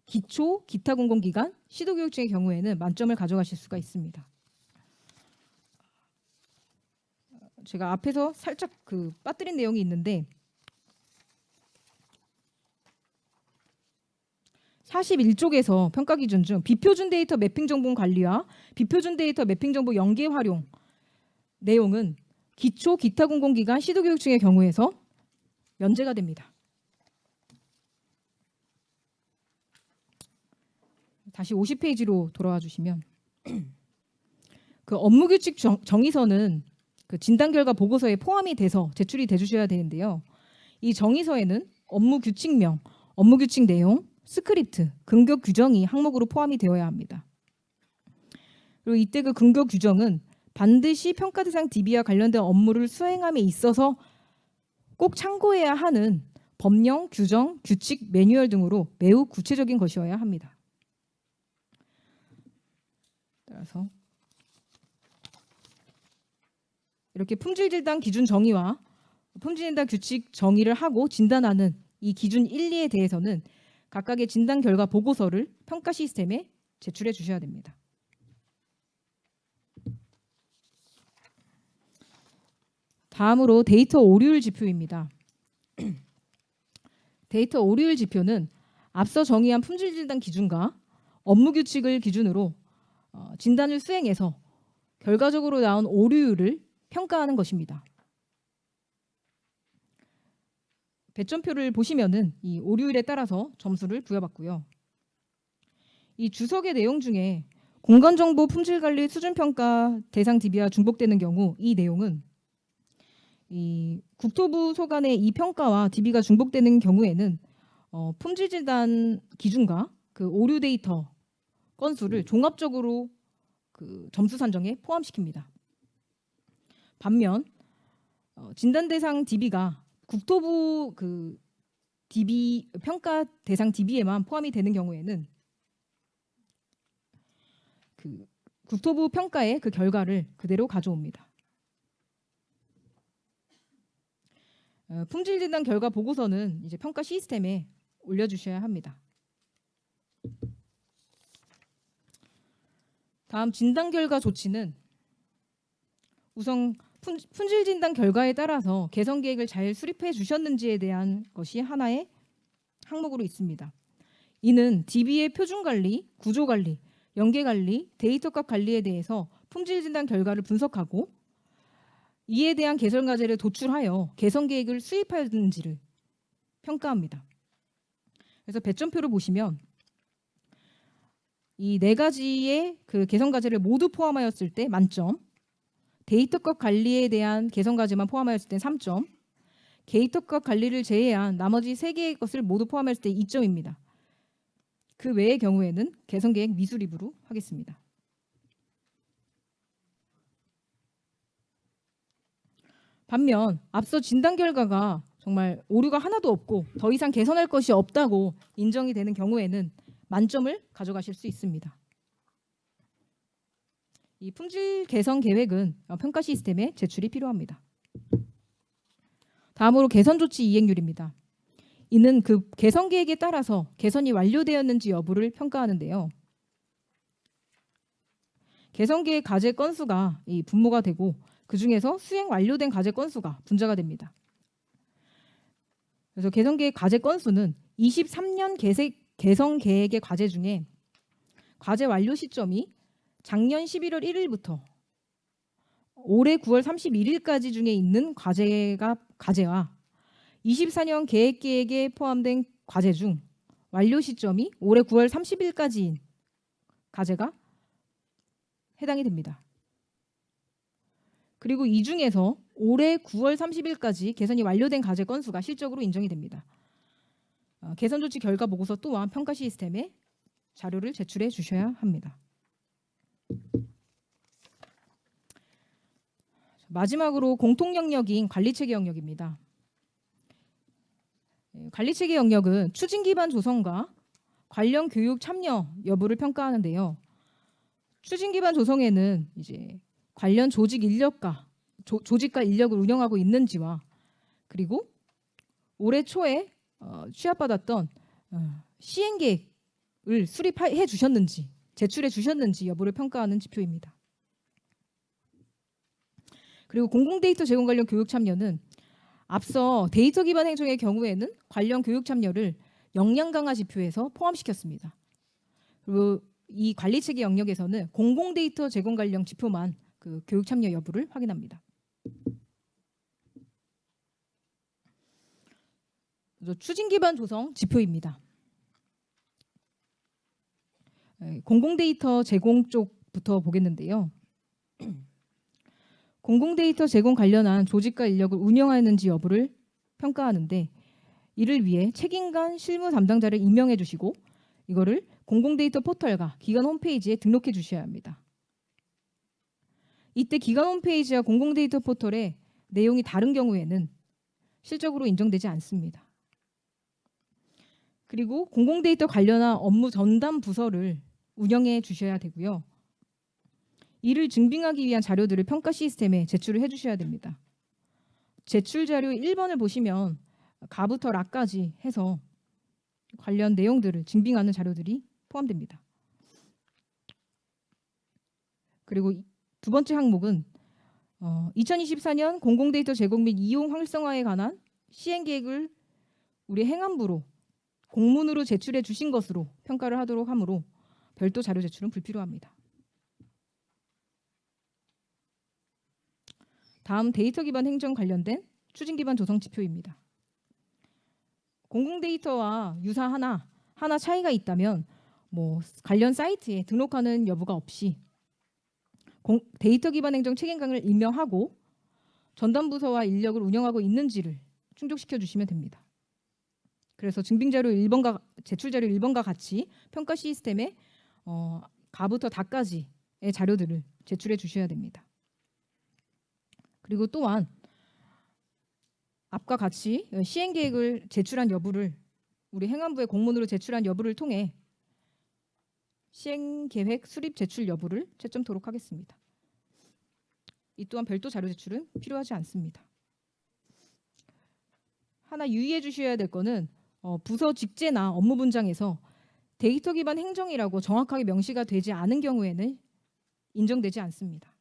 기초, 기타 공공기관, 시도교육청의 경우에는 만점을 가져가실 수가 있습니다. 제가 앞에서 살짝 빠뜨린 내용이 있는데 41쪽에서 평가 기준 중 비표준 데이터 매핑 정보 관리와 비표준 데이터 매핑 정보 연계 활용 내용은 기초, 기타 공공기관, 시도교육청의 경우에서 면제가 됩니다. 다시 50페이지로 돌아와 주시면 그 업무규칙 정의서는 그 진단 결과 보고서에 포함이 돼서 제출이 돼주셔야 되는데요. 이 정의서에는 업무 규칙명, 업무 규칙 내용, 스크립트, 근거 규정이 항목으로 포함이 되어야 합니다. 그리고 이때 그 근거 규정은 반드시 평가 대상 DB와 관련된 업무를 수행함에 있어서 꼭 참고해야 하는 법령, 규정, 규칙, 매뉴얼 등으로 매우 구체적인 것이어야 합니다. 따라서 이렇게 품질 진단 기준 정의와 품질 진단 규칙 정의를 하고 진단하는 이 기준 1, 2에 대해서는 각각의 진단 결과 보고서를 평가 시스템에 제출해 주셔야 됩니다. 다음으로 데이터 오류율 지표입니다. 데이터 오류율 지표는 앞서 정의한 품질 진단 기준과 업무 규칙을 기준으로 진단을 수행해서 결과적으로 나온 오류율을 평가하는 것입니다. 배점표를 보시면은 이 오류율에 따라서 점수를 부여받고요. 이 주석의 내용 중에 공간정보 품질관리 수준평가 대상 DB와 중복되는 경우 이 내용은 이 국토부 소관의 이 평가와 DB가 중복되는 경우에는 품질 진단 기준과 그 오류 데이터 건수를 종합적으로 그 점수 산정에 포함시킵니다. 반면 진단 대상 DB가 국토부 그 DB 평가 대상 DB에만 포함이 되는 경우에는 그 국토부 평가의 그 결과를 그대로 가져옵니다. 품질 진단 결과 보고서는 이제 평가 시스템에 올려주셔야 합니다. 다음 진단 결과 조치는 우선 품질 진단 결과에 따라서 개선 계획을 잘 수립해 주셨는지에 대한 것이 하나의 항목으로 있습니다. 이는 DB의 표준 관리, 구조 관리, 연계 관리, 데이터값 관리에 대해서 품질 진단 결과를 분석하고 이에 대한 개선 과제를 도출하여 개선 계획을 수립하였는지를 평가합니다. 그래서 배점표를 보시면 이 네 가지의 그 개선 과제를 모두 포함하였을 때 만점, 데이터값 관리에 대한 개선 과제만 포함하였을 때 3점, 데이터값 관리를 제외한 나머지 3개의 것을 모두 포함했을 때 2점입니다. 그 외의 경우에는 개선 계획 미수립으로 하겠습니다. 반면 앞서 진단 결과가 정말 오류가 하나도 없고 더 이상 개선할 것이 없다고 인정이 되는 경우에는 만점을 가져가실 수 있습니다. 이 품질 개선 계획은 평가 시스템에 제출이 필요합니다. 다음으로 개선 조치 이행률입니다. 이는 그 개선 계획에 따라서 개선이 완료되었는지 여부를 평가하는데요. 개선 계획 과제 건수가 이 분모가 되고 그 중에서 수행 완료된 과제 건수가 분자가 됩니다. 그래서 개선 계획 과제 건수는 23년 개선 계획의 과제 중에 과제 완료 시점이 작년 11월 1일부터 올해 9월 31일까지 중에 있는 과제와 24년 계획에 포함된 과제 중 완료 시점이 올해 9월 30일까지인 과제가 해당이 됩니다. 그리고 이 중에서 올해 9월 30일까지 개선이 완료된 과제 건수가 실적으로 인정이 됩니다. 개선 조치 결과 보고서 또한 평가 시스템에 자료를 제출해 주셔야 합니다. 마지막으로 공통 영역인 관리체계 영역입니다. 관리체계 영역은 추진 기반 조성과 관련 교육 참여 여부를 평가하는데요. 추진 기반 조성에는 이제 관련 조직과 인력을 운영하고 있는지와 그리고 올해 초에 취합받았던 시행 계획을 수립해 주셨는지 제출해 주셨는지 여부를 평가하는 지표입니다. 그리고 공공데이터 제공 관련 교육 참여는 앞서 데이터 기반 행정의 경우에는 관련 교육 참여를 역량 강화 지표에서 포함시켰습니다. 그리고 이 관리체계 영역에서는 공공데이터 제공 관련 지표만 그 교육 참여 여부를 확인합니다. 그래서 추진 기반 조성 지표입니다. 공공데이터 제공 쪽부터 보겠는데요. 공공데이터 제공 관련한 조직과 인력을 운영하는지 여부를 평가하는데 이를 위해 책임관 실무 담당자를 임명해 주시고 이거를 공공데이터 포털과 기관 홈페이지에 등록해 주셔야 합니다. 이때 기관 홈페이지와 공공데이터 포털의 내용이 다른 경우에는 실적으로 인정되지 않습니다. 그리고 공공데이터 관련한 업무 전담 부서를 운영해 주셔야 되고요. 이를 증빙하기 위한 자료들을 평가 시스템에 제출을 해주셔야 됩니다. 제출 자료 1번을 보시면 가부터 라까지 해서 관련 내용들을 증빙하는 자료들이 포함됩니다. 그리고 두 번째 항목은 2024년 공공데이터 제공 및 이용 활성화에 관한 시행 계획을 우리 행안부로 공문으로 제출해 주신 것으로 평가를 하도록 하므로 별도 자료 제출은 불필요합니다. 다음 데이터 기반 행정 관련된 추진 기반 조성 지표입니다. 공공데이터와 유사 하나 차이가 있다면 관련 사이트에 등록하는 여부가 없이 데이터 기반 행정 책임관을 임명하고 전담 부서와 인력을 운영하고 있는지를 충족시켜 주시면 됩니다. 그래서 증빙자료 1번과 제출 자료 1번과 같이 평가 시스템에 가부터 다까지의 자료들을 제출해 주셔야 됩니다. 그리고 또한 앞과 같이 시행 계획을 제출한 여부를 우리 행안부에 공문으로 제출한 여부를 통해 시행 계획 수립 제출 여부를 채점토록 하겠습니다. 이 또한 별도 자료 제출은 필요하지 않습니다. 하나 유의해 주셔야 될 거는 부서 직제나 업무 분장에서 데이터 기반 행정이라고 정확하게 명시가 되지 않은 경우에는 인정되지 않습니다.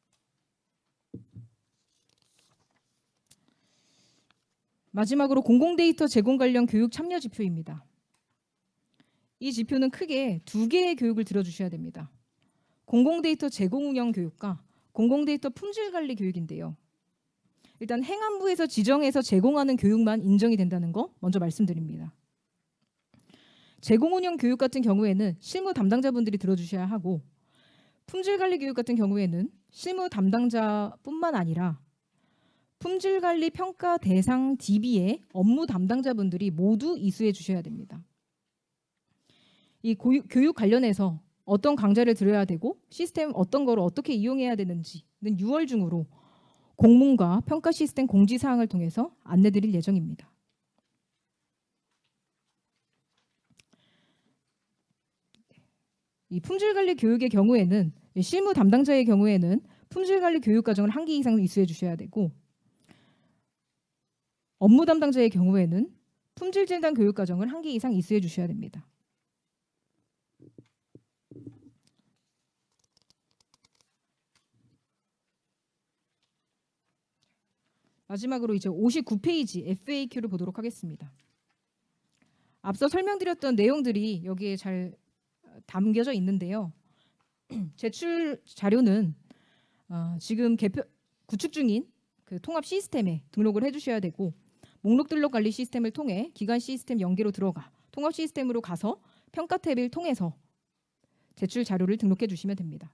마지막으로 공공데이터 제공 관련 교육 참여 지표입니다. 이 지표는 크게 두 개의 교육을 들어주셔야 됩니다. 공공데이터 제공 운영 교육과 공공데이터 품질 관리 교육인데요. 일단 행안부에서 지정해서 제공하는 교육만 인정이 된다는 거 먼저 말씀드립니다. 제공 운영 교육 같은 경우에는 실무 담당자분들이 들어주셔야 하고 품질 관리 교육 같은 경우에는 실무 담당자뿐만 아니라 품질 관리 평가 대상 DB의 업무 담당자분들이 모두 이수해 주셔야 됩니다. 이 교육 관련해서 어떤 강좌를 들어야 되고 시스템 어떤 거를 어떻게 이용해야 되는지는 6월 중으로 공문과 평가 시스템 공지사항을 통해서 안내드릴 예정입니다. 이 품질관리 교육의 경우에는 실무 담당자의 경우에는 품질관리 교육 과정을 1기 이상 이수해 주셔야 되고 업무 담당자의 경우에는 품질진단 교육과정을 한 개 이상 이수해 주셔야 됩니다. 마지막으로 이제 59페이지 FAQ를 보도록 하겠습니다. 앞서 설명드렸던 내용들이 여기에 잘 담겨져 있는데요. 제출 자료는 지금 구축 중인 그 통합 시스템에 등록을 해주셔야 되고, 목록 등록 관리 시스템을 통해 기관 시스템 연계로 들어가 통합 시스템으로 가서 평가 탭을 통해서 제출 자료를 등록해 주시면 됩니다.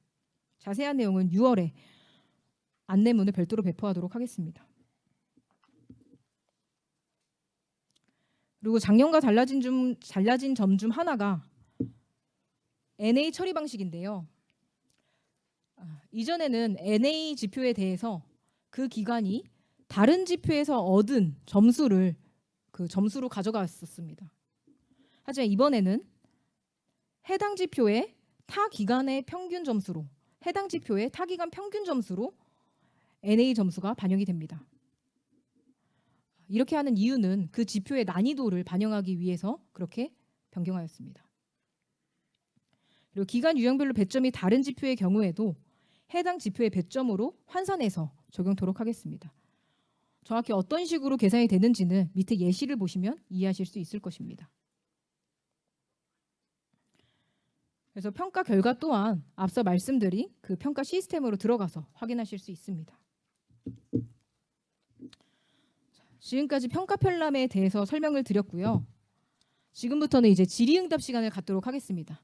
자세한 내용은 6월에 안내문을 별도로 배포하도록 하겠습니다. 그리고 작년과 달라진 점 중 하나가 NA 처리 방식인데요. 이전에는 NA 지표에 대해서 그 기관이 다른 지표에서 얻은 점수를 그 점수로 가져갔었습니다. 하지만 이번에는 해당 지표의 타 기관의 평균 점수로, 해당 지표의 타 기관 평균 점수로 NA 점수가 반영이 됩니다. 이렇게 하는 이유는 그 지표의 난이도를 반영하기 위해서 그렇게 변경하였습니다. 그리고 기간 유형별로 배점이 다른 지표의 경우에도 해당 지표의 배점으로 환산해서 적용토록 하겠습니다. 정확히 어떤 식으로 계산이 되는지는 밑에 예시를 보시면 이해하실 수 있을 것입니다. 그래서 평가 결과 또한 앞서 말씀드린 그 평가 시스템으로 들어가서 확인하실 수 있습니다. 지금까지 평가 편람에 대해서 설명을 드렸고요. 지금부터는 이제 질의응답 시간을 갖도록 하겠습니다.